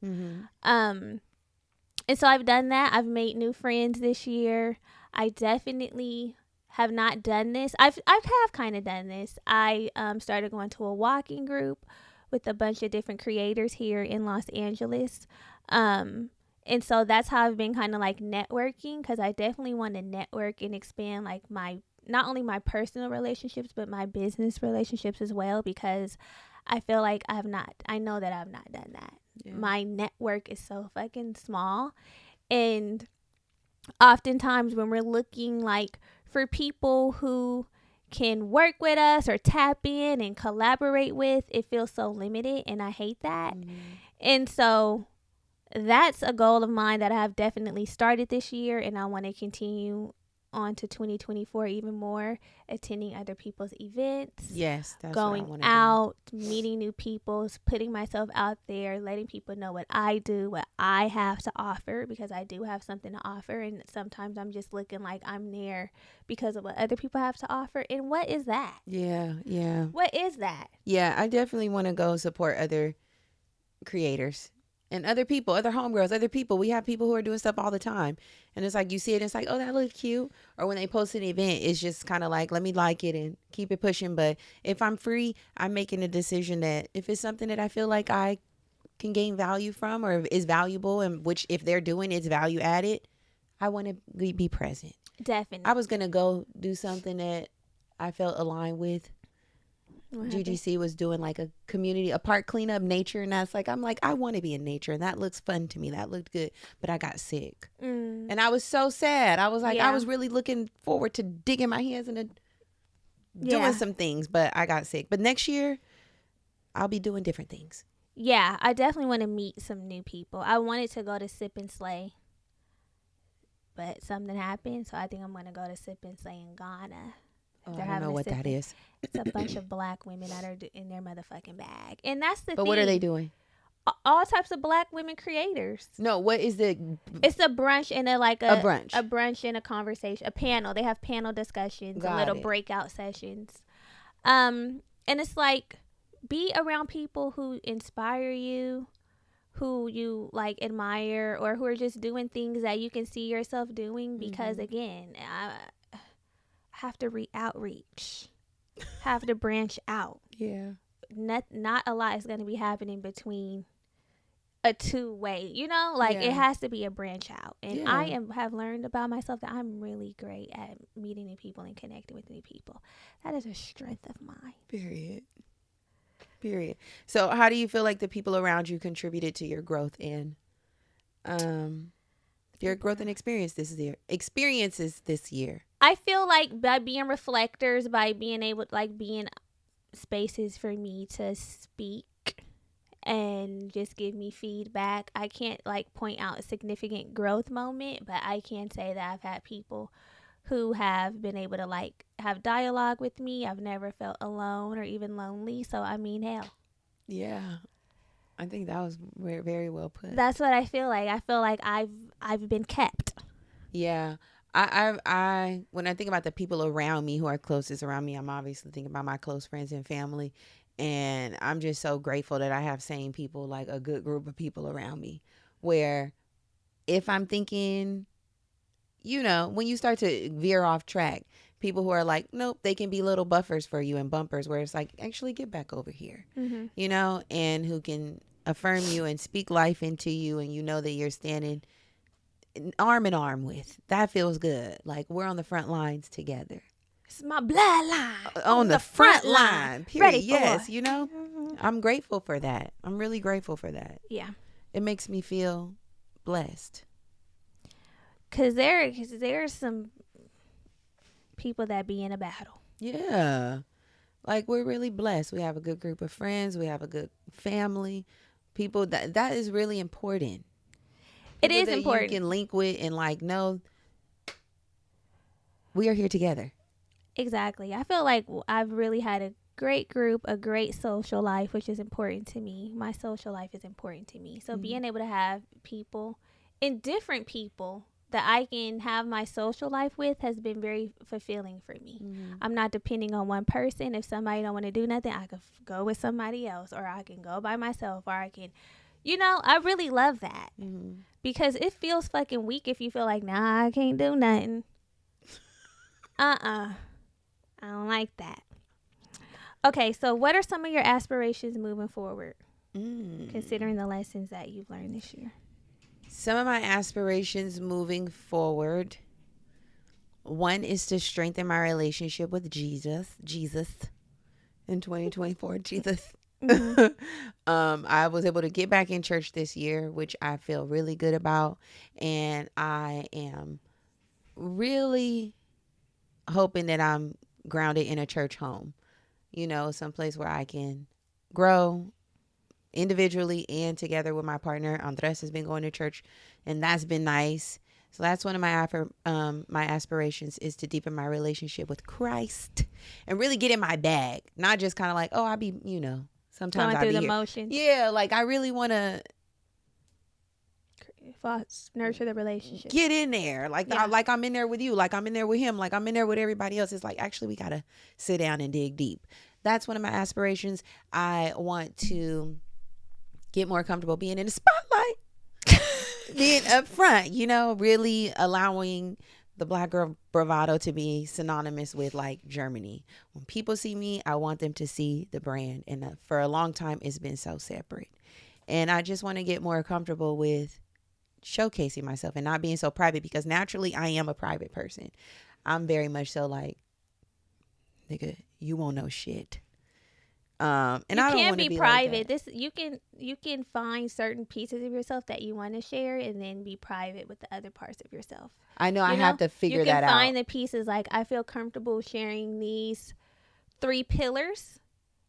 And so I've done that. I've made new friends this year. I definitely have not done this. I have kind of done this. I started going to a walking group with a bunch of different creators here in Los Angeles. And so that's how I've been kind of networking, because I definitely want to network and expand not only my personal relationships, but my business relationships as well, because I feel like I know that I've not done that. Yeah. My network is so fucking small, and oftentimes when we're looking for people who can work with us or tap in and collaborate with, it feels so limited, and I hate that. And so that's a goal of mine that I've definitely started this year, and I want to continue on to 2024 even more, attending other people's events. Yes, that's going what I out, meeting new people, putting myself out there, letting people know what I do, what I have to offer, because I do have something to offer, and sometimes I'm just looking like I'm there because of what other people have to offer. And what is that? Yeah. What is that? Yeah, I definitely want to go support other creators. And other people, other homegirls, other people. We have people who are doing stuff all the time. And it's like, you see it, and it's like, oh, that looks cute. Or when they post an event, it's just kind of like, let me like it and keep it pushing. But if I'm free, I'm making a decision that if it's something that I feel like I can gain value from or is valuable, and which if they're doing it's value added, I want to be present. Definitely. I was going to go do something that I felt aligned with. GGC was doing a park cleanup, nature, and I'm like, I want to be in nature, and that looks fun to me. That looked good, but I got sick, and I was so sad. I was like, I was really looking forward to digging my hands into doing some things, but I got sick. But next year, I'll be doing different things. Yeah, I definitely want to meet some new people. I wanted to go to Sip and Slay, but something happened, so I think I'm going to go to Sip and Slay in Ghana. Oh, I don't know what that is. It's a bunch of black women that are in their motherfucking bag. And that's the thing. But what are they doing? All types of black women creators. No, what is the... It's a brunch and a brunch. A brunch and a conversation. A panel. They have panel discussions. Little breakout sessions. And it's be around people who inspire you, who you admire, or who are just doing things that you can see yourself doing. Because again, have to outreach, have to branch out. Yeah. not a lot is going to be happening between a two-way, like it has to be a branch out. And I have learned about myself that I'm really great at meeting new people and connecting with new people. That is a strength of mine. Period. So how do you feel like the people around you contributed to your growth and experiences this year? I feel like by being reflectors, by being able, like, being spaces for me to speak and just give me feedback. I can't, like, point out a significant growth moment, but I can say that I've had people who have been able to, like, have dialogue with me. I've never felt alone or even lonely. So, I mean, hell. Yeah. I think that was very, very well put. That's what I feel like. I feel like I've been kept. Yeah. I when I think about the people around me who are closest around me, I'm obviously thinking about my close friends and family. And I'm just so grateful that I have sane people, like a good group of people around me, where if I'm thinking, when you start to veer off track, people who are like, nope, they can be little buffers for you and bumpers where it's like, actually get back over here, and who can affirm you and speak life into you. And that you're standing arm in arm with. That feels good. Like we're on the front lines together. It's my bloodline on the front line. Period. Ready yes, I'm grateful for that. I'm really grateful for that. Yeah. It makes me feel blessed. Cause there's some people that be in a battle. Yeah. Like we're really blessed. We have a good group of friends. We have a good family. People that is really important. It is important. You can link with and no, we are here together. Exactly. I feel like I've really had a great group, a great social life, which is important to me. My social life is important to me. So being able to have people and different people that I can have my social life with has been very fulfilling for me. I'm not depending on one person. If somebody don't want to do nothing, I could go with somebody else, or I can go by myself, or I can, I really love that because it feels fucking weak if you feel like, nah, I can't do nothing. I don't like that. Okay, so what are some of your aspirations moving forward, considering the lessons that you've learned this year? Some of my aspirations moving forward, one is to strengthen my relationship with Jesus in 2024. Jesus. I was able to get back in church this year, which I feel really good about. And I am really hoping that I'm grounded in a church home, someplace where I can grow individually and together with my partner. Andres has been going to church, and that's been nice. So that's one of my aspirations, is to deepen my relationship with Christ and really get in my bag, not just kind of like, oh, I'll be, sometimes going through the motions. Yeah, like I really want to nurture the relationship. Get in there. Like I'm in there with you. Like I'm in there with him. Like I'm in there with everybody else. It's like, actually, we got to sit down and dig deep. That's one of my aspirations. I want to get more comfortable being in the spotlight, being up front, really allowing the Black Girl Bravado to be synonymous with like Germany. When people see me, I want them to see the brand. And for a long time, it's been so separate. And I just want to get more comfortable with showcasing myself and not being so private, because naturally I am a private person. I'm very much so like, nigga, you won't know shit. And you I don't can't be private. Like you can find certain pieces of yourself that you want to share and then be private with the other parts of yourself. I know. I have to figure that out. You can find the pieces, like I feel comfortable sharing these 3 pillars.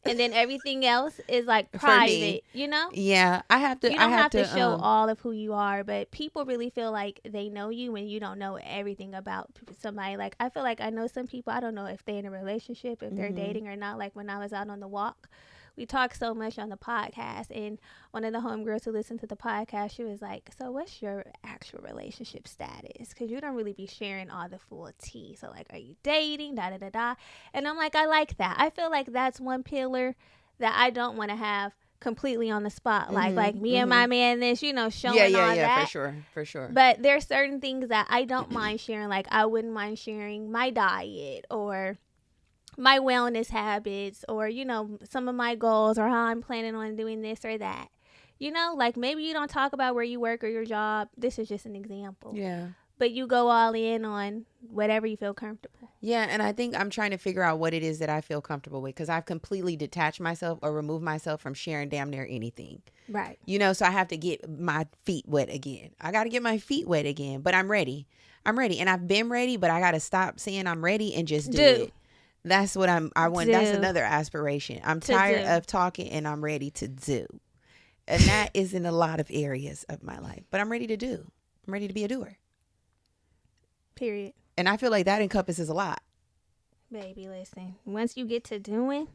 And then everything else is like private, Yeah, I have to. You don't have to show all of who you are, but people really feel like they know you when you don't know everything about somebody. Like I feel like I know some people. I don't know if they're in a relationship, if they're dating or not. Like when I was out on the walk, we talked so much on the podcast, and one of the homegirls who listened to the podcast, she was like, so what's your actual relationship status? Because you don't really be sharing all the full tea. So like, are you dating, da da da da? And I'm like, I like that. I feel like that's one pillar that I don't want to have completely on the spotlight, like me and my man, this, showing all that. For sure. But there's certain things that I don't mind sharing. Like I wouldn't mind sharing my diet, or my wellness habits, or, you know, some of my goals, or how I'm planning on doing this or that. You know, like maybe you don't talk about where you work or your job. This is just an example. Yeah. But you go all in on whatever you feel comfortable. Yeah, and I think I'm trying to figure out what it is that I feel comfortable with, because I've completely detached myself or removed myself from sharing damn near anything. Right. You know, so I have to get my feet wet again. I got to get my feet wet again, but I'm ready. I'm ready, and I've been ready, but I got to stop saying I'm ready and just do it. That's what I want. That's another aspiration. I'm tired of talking, and I'm ready to do. And that is in a lot of areas of my life, but I'm ready to do. I'm ready to be a doer. Period. And I feel like that encompasses a lot. Baby, listen. Once you get to doing,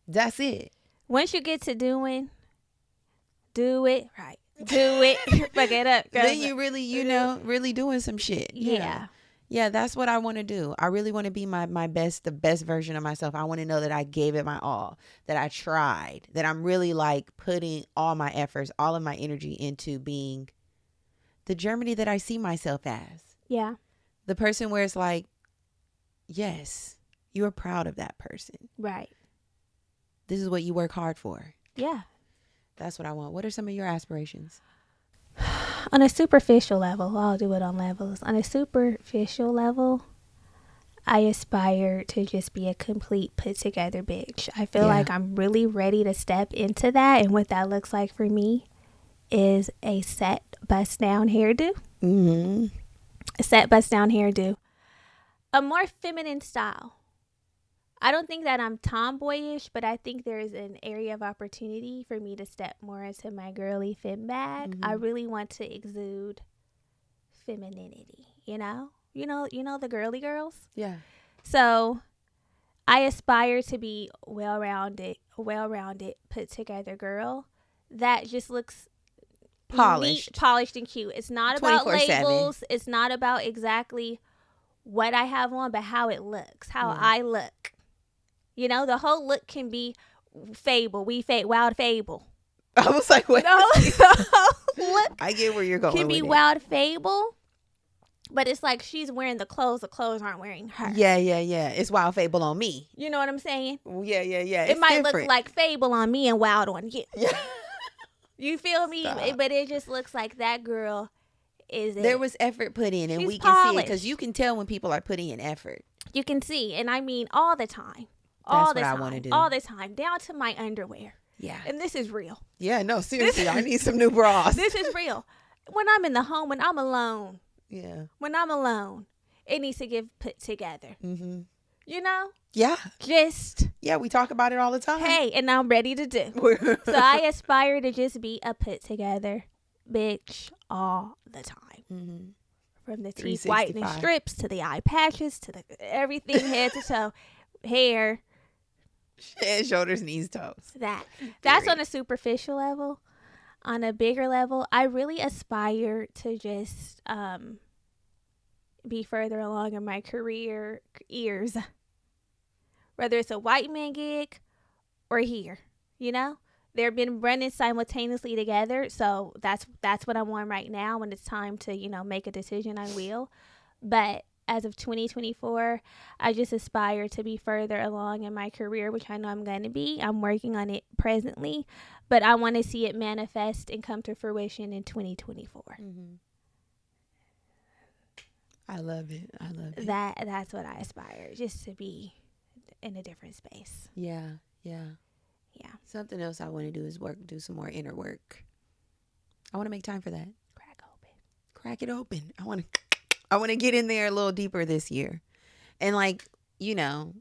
that's it. Once you get to doing, do it right. Do it. Fuck it up. Then you really, you know, really doing some shit. Yeah. Yeah, that's what I want to do. I really want to be my best, the best version of myself. I want to know that I gave it my all, that I tried, that I'm really like putting all my efforts, all of my energy into being the Germany that I see myself as. Yeah. The person where it's like, yes, you are proud of that person. Right. This is what you work hard for. Yeah. That's what I want. What are some of your aspirations? On a superficial level, I'll do it on levels. On a superficial level, I aspire to just be a complete put together bitch. I feel like I'm really ready to step into that. And what that looks like for me is a set bust down hairdo. Mm-hmm. A set bust down hairdo. A more feminine style. I don't think that I'm tomboyish, but I think there is an area of opportunity for me to step more into my girly femme bag. Mm-hmm. I really want to exude femininity, you know the girly girls. Yeah. So I aspire to be well-rounded, put together girl that just looks polished and cute. It's not about labels. It's not about exactly what I have on, but how it looks, how I look. You know, the whole look can be fable. Wild fable. I was like, what? The whole look I get where you're going. Can be wild fable, but it's like she's wearing the clothes aren't wearing her. Yeah. It's wild fable on me. You know what I'm saying? Yeah. It might look like fable on me and wild on you. Yeah. You feel me? Stop. But it just looks like that girl is there was effort put in, and she's we polished. Can see it because you can tell when people are putting in effort. You can see, and I mean all the time. That's what I want to do. All the time, down to my underwear. Yeah. And this is real. Yeah, no, seriously, I need some new bras. This is real. When I'm in the home, when I'm alone. Yeah. When I'm alone, it needs to get put together. Mm-hmm. You know? Yeah. Yeah, we talk about it all the time. Hey, and I'm ready to do. So I aspire to just be a put together bitch all the time. Mm-hmm. From the teeth whitening strips to the eye patches to the everything head to toe, hair. Head, shoulders, knees, toes. That's on a superficial level. On a bigger level, I really aspire to just be further along in my career years. Whether it's a white man gig or here, you know? They've been running simultaneously together, so that's what I'm on right now. When it's time to, you know, make a decision, I will. But as of 2024, I just aspire to be further along in my career, which I know I'm going to be. I'm working on it presently, but I want to see it manifest and come to fruition in 2024. Mm-hmm. I love it. That's what I aspire, just to be in a different space. Yeah. Something else I want to do is do some more inner work. I want to make time for that. Crack it open. I want to get in there a little deeper this year. And like, you know,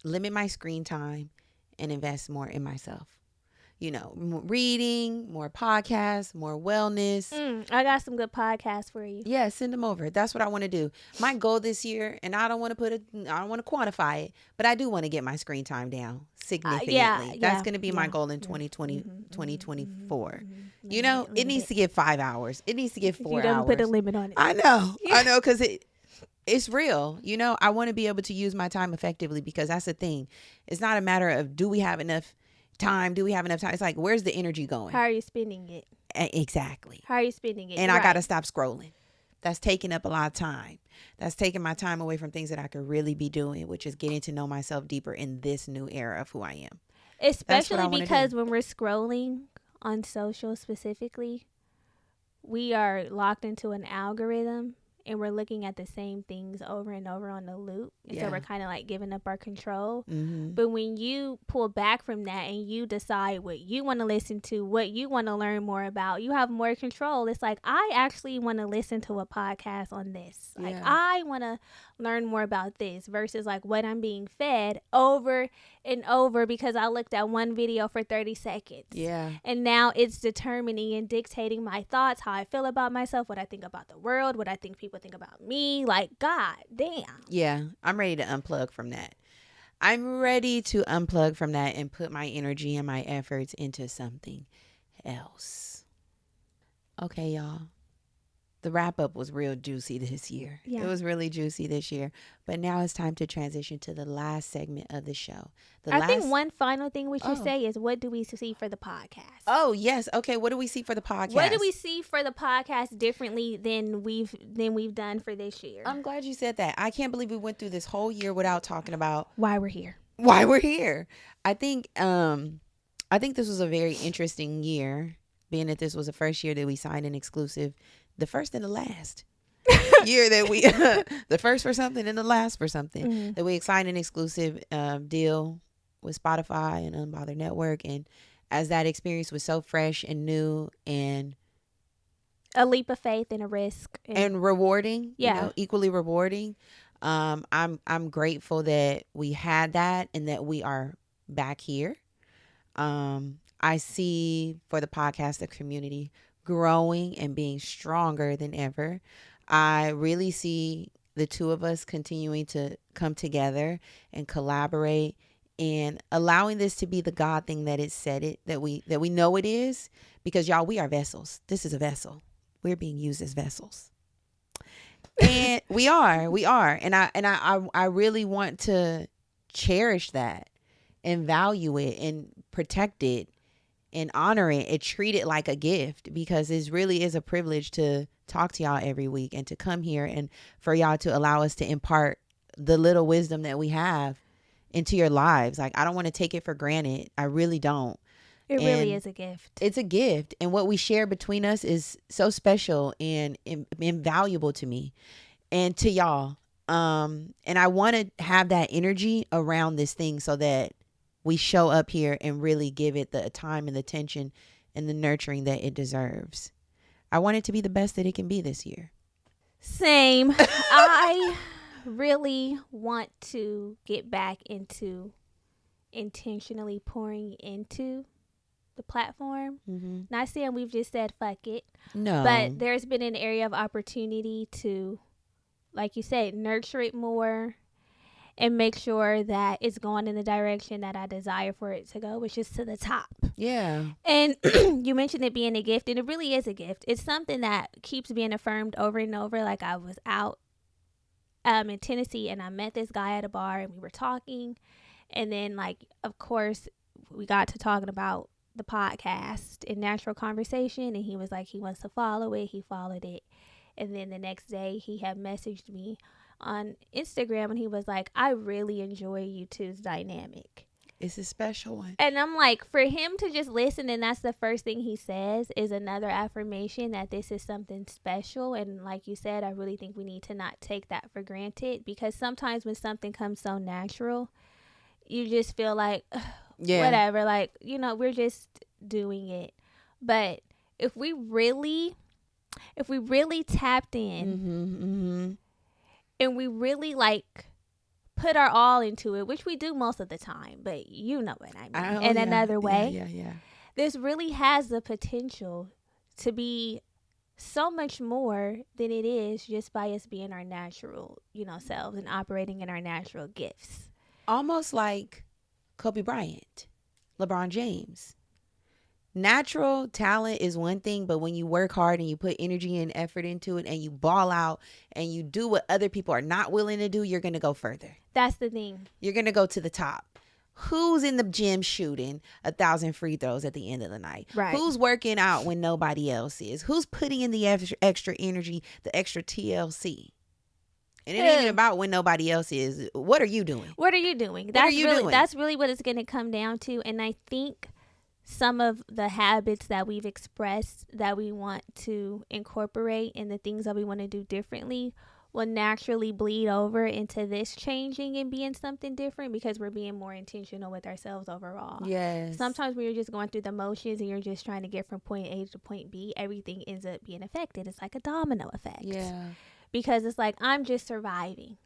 limit my screen time and invest more in myself. You know, reading, more podcasts, more wellness. I got some good podcasts for you. Yeah, send them over. That's what I want to do. My goal this year, and I don't want to quantify it, but I do want to get my screen time down significantly. That's going to be my goal in 2024. You know, it needs to get 5 hours. It needs to get 4 hours. You don't put a limit on it. I know, because it's real. You know, I want to be able to use my time effectively, because that's the thing. It's not a matter of do we have enough time? It's like, where's the energy going? How are you spending it? Exactly. How are you spending it? And I got to stop scrolling. that's taking up a lot of time. That's taking my time away from things that I could really be doing, which is getting to know myself deeper in this new era of who I am. Especially because when we're scrolling on social specifically, we are locked into an algorithm and we're looking at the same things over and over on the loop. And so we're kind of like giving up our control. Mm-hmm. But when you pull back from that and you decide what you want to listen to, what you want to learn more about, you have more control. It's like, I actually want to listen to a podcast on this. Like, I want to learn more about this versus like what I'm being fed over and over because I looked at one video for 30 seconds. Yeah. And now it's determining and dictating my thoughts, how I feel about myself, what I think about the world, what I think people think about me. Like, God damn. Yeah, I'm ready to unplug from that. I'm ready to unplug from that and put my energy and my efforts into something else. Okay, y'all. The wrap up was real juicy this year. Yeah. It was really juicy this year. But now it's time to transition to the last segment of the show. I think one final thing we should say is, what do we see for the podcast? Oh, yes. Okay. What do we see for the podcast? What do we see for the podcast differently than we've done for this year? I'm glad you said that. I can't believe we went through this whole year without talking about why we're here. I think this was a very interesting year, being that this was the first year that we signed an exclusive. The first and the last year that we, the first for something and the last for something, that we signed an exclusive deal with Spotify and Unbothered Network. And as that experience was so fresh and new and a leap of faith and a risk and rewarding, equally rewarding. I'm grateful that we had that and that we are back here. I see for the podcast, the community growing and being stronger than ever. I really see the two of us continuing to come together and collaborate and allowing this to be the God thing that it said it, that we know it is, because y'all, we are vessels. This is a vessel. We're being used as vessels. And we are. And I really want to cherish that and value it and protect it and honor it and treat it like a gift, because it really is a privilege to talk to y'all every week and to come here and for y'all to allow us to impart the little wisdom that we have into your lives. Like, I don't want to take it for granted. I really don't. It really is a gift. It's a gift. And what we share between us is so special and invaluable to me and to y'all. And I want to have that energy around this thing so that we show up here and really give it the time and the attention and the nurturing that it deserves. I want it to be the best that it can be this year. Same. I really want to get back into intentionally pouring into the platform. Mm-hmm. Not saying we've just said fuck it. No. But there's been an area of opportunity to, like you said, nurture it more and make sure that it's going in the direction that I desire for it to go, which is to the top. Yeah. And you mentioned it being a gift, and it really is a gift. It's something that keeps being affirmed over and over. Like, I was out in Tennessee, and I met this guy at a bar, and we were talking. And then, like, of course, we got to talking about the podcast and natural conversation, and he was like, he wants to follow it. He followed it. And then the next day, he had messaged me on Instagram, and he was like, I really enjoy you two's dynamic. It's a special one. And I'm like, for him to just listen and that's the first thing he says is another affirmation that this is something special. And like you said, I really think we need to not take that for granted, because sometimes when something comes so natural, you just feel like, whatever, like, we're just doing it. But if we really tapped in, and we really like put our all into it, which we do most of the time, but you know what I mean, another way. Yeah. This really has the potential to be so much more than it is just by us being our natural, selves and operating in our natural gifts. Almost like Kobe Bryant, LeBron James. Natural talent is one thing, but when you work hard and you put energy and effort into it and you ball out and you do what other people are not willing to do, you're going to go further. That's the thing. You're going to go to the top. Who's in the gym shooting 1,000 free throws at the end of the night? Right. Who's working out when nobody else is? Who's putting in the extra energy, the extra TLC? And it ain't even about when nobody else is. What are you doing? What are you doing? That's really what it's going to come down to. And I think some of the habits that we've expressed that we want to incorporate and the things that we want to do differently will naturally bleed over into this changing and being something different because we're being more intentional with ourselves overall. Yes. Sometimes when you're just going through the motions and you're just trying to get from point A to point B, everything ends up being affected. It's like a domino effect. Yeah. Because it's like, I'm just surviving.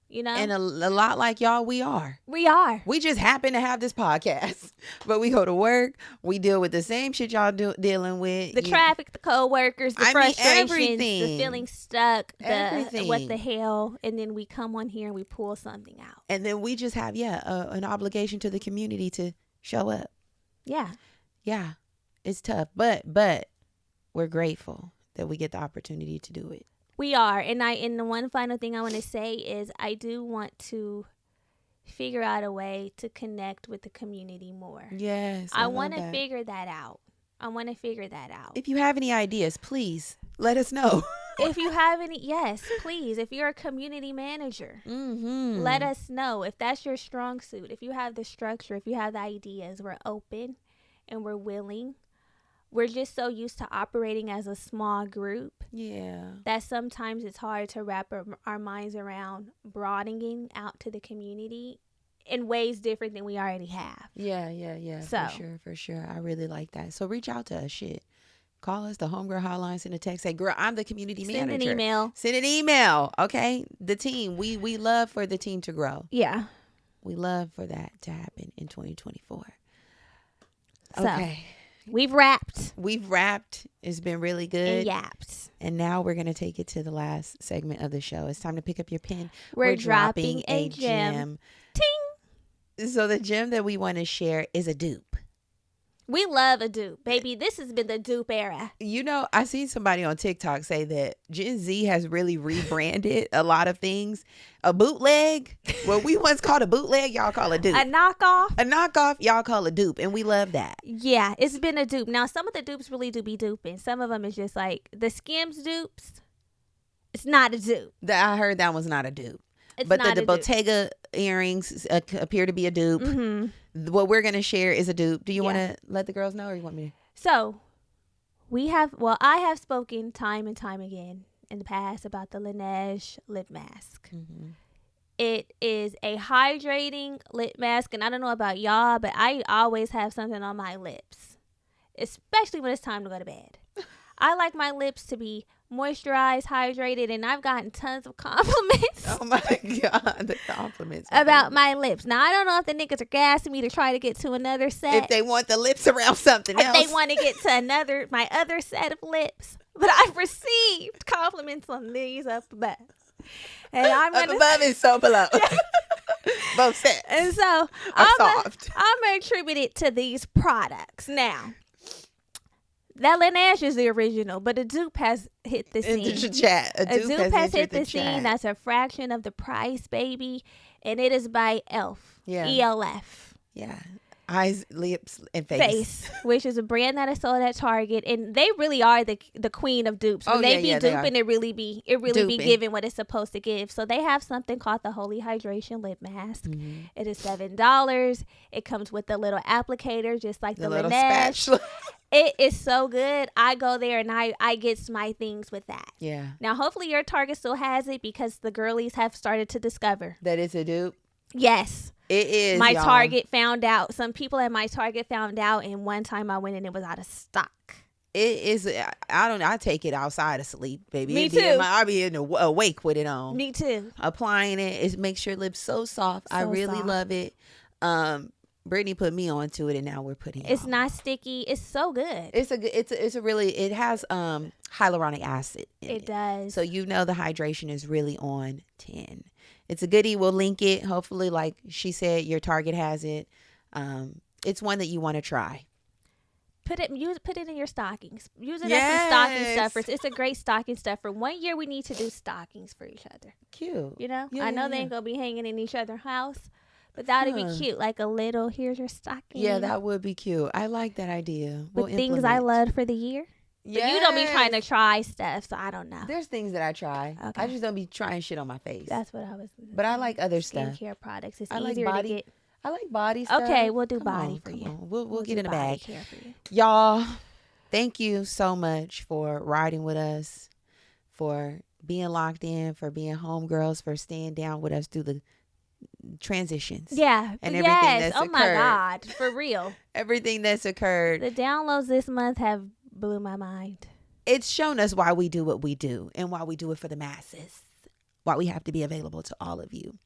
You know? And a lot like y'all, we are. We just happen to have this podcast. But we go to work. We deal with the same shit y'all dealing with. The traffic, the co-workers, the frustrations, the feeling stuck, what the hell. And then we come on here and we pull something out. And then we just have, an obligation to the community to show up. Yeah. Yeah. It's tough. But we're grateful that we get the opportunity to do it. We are. And the one final thing I want to say is I do want to figure out a way to connect with the community more. Yes. I want to figure that out. If you have any ideas, please let us know. If you have any, yes, please. If you're a community manager, let us know. If that's your strong suit, if you have the structure, if you have the ideas, we're open and we're willing. We're just so used to operating as a small group. Yeah. That sometimes it's hard to wrap our minds around broadening out to the community in ways different than we already have. Yeah. So, for sure. I really like that. So reach out to us. Shit. Call us, the Homegirl Hotline, send a text. Say, girl, I'm the community manager. Send an email. Okay. The team. We love for the team to grow. Yeah. We love for that to happen in 2024. Okay. We've wrapped. It's been really good. And yapped. And now we're going to take it to the last segment of the show. It's time to pick up your pen. We're dropping a gem. Ting! So the gem that we want to share is a dupe. We love a dupe, baby. This has been the dupe era. You know, I seen somebody on TikTok say that Gen Z has really rebranded a lot of things. A bootleg, what we once called a bootleg, y'all call a dupe. A knockoff, y'all call a dupe. And we love that. Yeah, it's been a dupe. Now, some of the dupes really do be duping. Some of them is just like the Skims dupes. It's not a dupe. I heard that was not a dupe. But the Bottega earrings appear to be a dupe. Mm-hmm. What we're going to share is a dupe. Do you want to let the girls know, or you want me to? So, I have spoken time and time again in the past about the Laneige lip mask. Mm-hmm. It is a hydrating lip mask, and I don't know about y'all, but I always have something on my lips, especially when it's time to go to bed. I like my lips to be moisturized, hydrated, and I've gotten tons of compliments. Oh my God, the compliments about my lips. Now, I don't know if the niggas are gassing me to try to get to another set. If they want the lips around something else. If they want to get to my other set of lips. But I've received compliments on these up above. And I'm up above and so below. Both sets. And so I'm going to attribute it to these products. Now, that Laneige is the original, but a dupe has hit the scene. A dupe has hit the scene. That's a fraction of the price, baby. And it is by ELF. Yeah. ELF. Yeah. Eyes, lips, and face. Which is a brand that is sold at Target. And they really are the queen of dupes. When they be duping, it really be giving what it's supposed to give. So they have something called the Holy Hydration Lip Mask. Mm-hmm. It is $7. It comes with a little applicator, just like the little Laneige. spatula. It is so good. I go there and I get my things with that. Yeah. Now, hopefully your Target still has it because the girlies have started to discover that it's a dupe. Yes. It is. My Target found out. Some people at my Target found out, and one time I went and it was out of stock. It is. I take it outside of sleep, baby. Me too. I'll be awake with it on. Me too. Applying it. It makes your lips so soft. I really love it. Brittany put me onto it, and now we're putting it It's on. not sticky. It's so good. It's a really, it has hyaluronic acid in it. It does. So the hydration is really on 10. It's a goodie. We'll link it. Hopefully, like she said, your Target has it. It's one that you want to try. Put it in your stockings. Use it as some stocking stuffers. It's a great stocking stuffer. One year we need to do stockings for each other. Cute. You know? I know they ain't going to be hanging in each other's house. But that would be cute, like a little, here's your stocking. Yeah, that would be cute. I like that idea. With things I love for the year. Yeah. But you don't be trying to try stuff, so I don't know. There's things that I try. Okay. I just don't be trying shit on my face. That's what I was. But I like other stuff. Skincare products. It's easier to get. I like body stuff. Okay, we'll do body for you. We'll get in a bag. Y'all, thank you so much for riding with us, for being locked in, for being homegirls, for staying down with us through the transitions. Yeah. And everything that's occurred. Oh my God. For real. Everything that's occurred. The downloads this month have blew my mind. It's shown us why we do what we do and why we do it for the masses. Why we have to be available to all of you.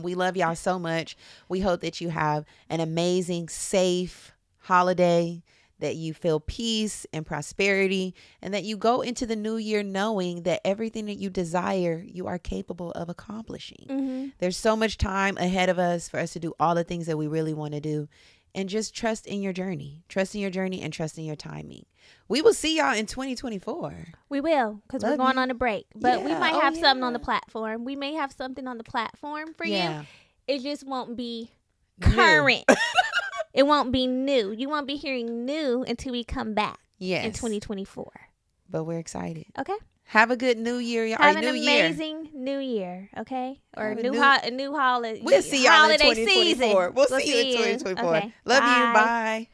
We love y'all so much. We hope that you have an amazing, safe holiday, that you feel peace and prosperity, and that you go into the new year knowing that everything that you desire, you are capable of accomplishing. Mm-hmm. There's so much time ahead of us for us to do all the things that we really want to do. And just trust in your journey. Trust in your journey and trust in your timing. We will see y'all in 2024. We will, because we're going on a break. But we might have something on the platform. We may have something on the platform for you. It just won't be current. It won't be new. You won't be hearing new until we come back in 2024. But we're excited. Okay. Have a good new year. Have an amazing new year, okay? Or a new holiday. We'll see y'all in 2024. We'll see you in 2024. Okay. Love you. Bye.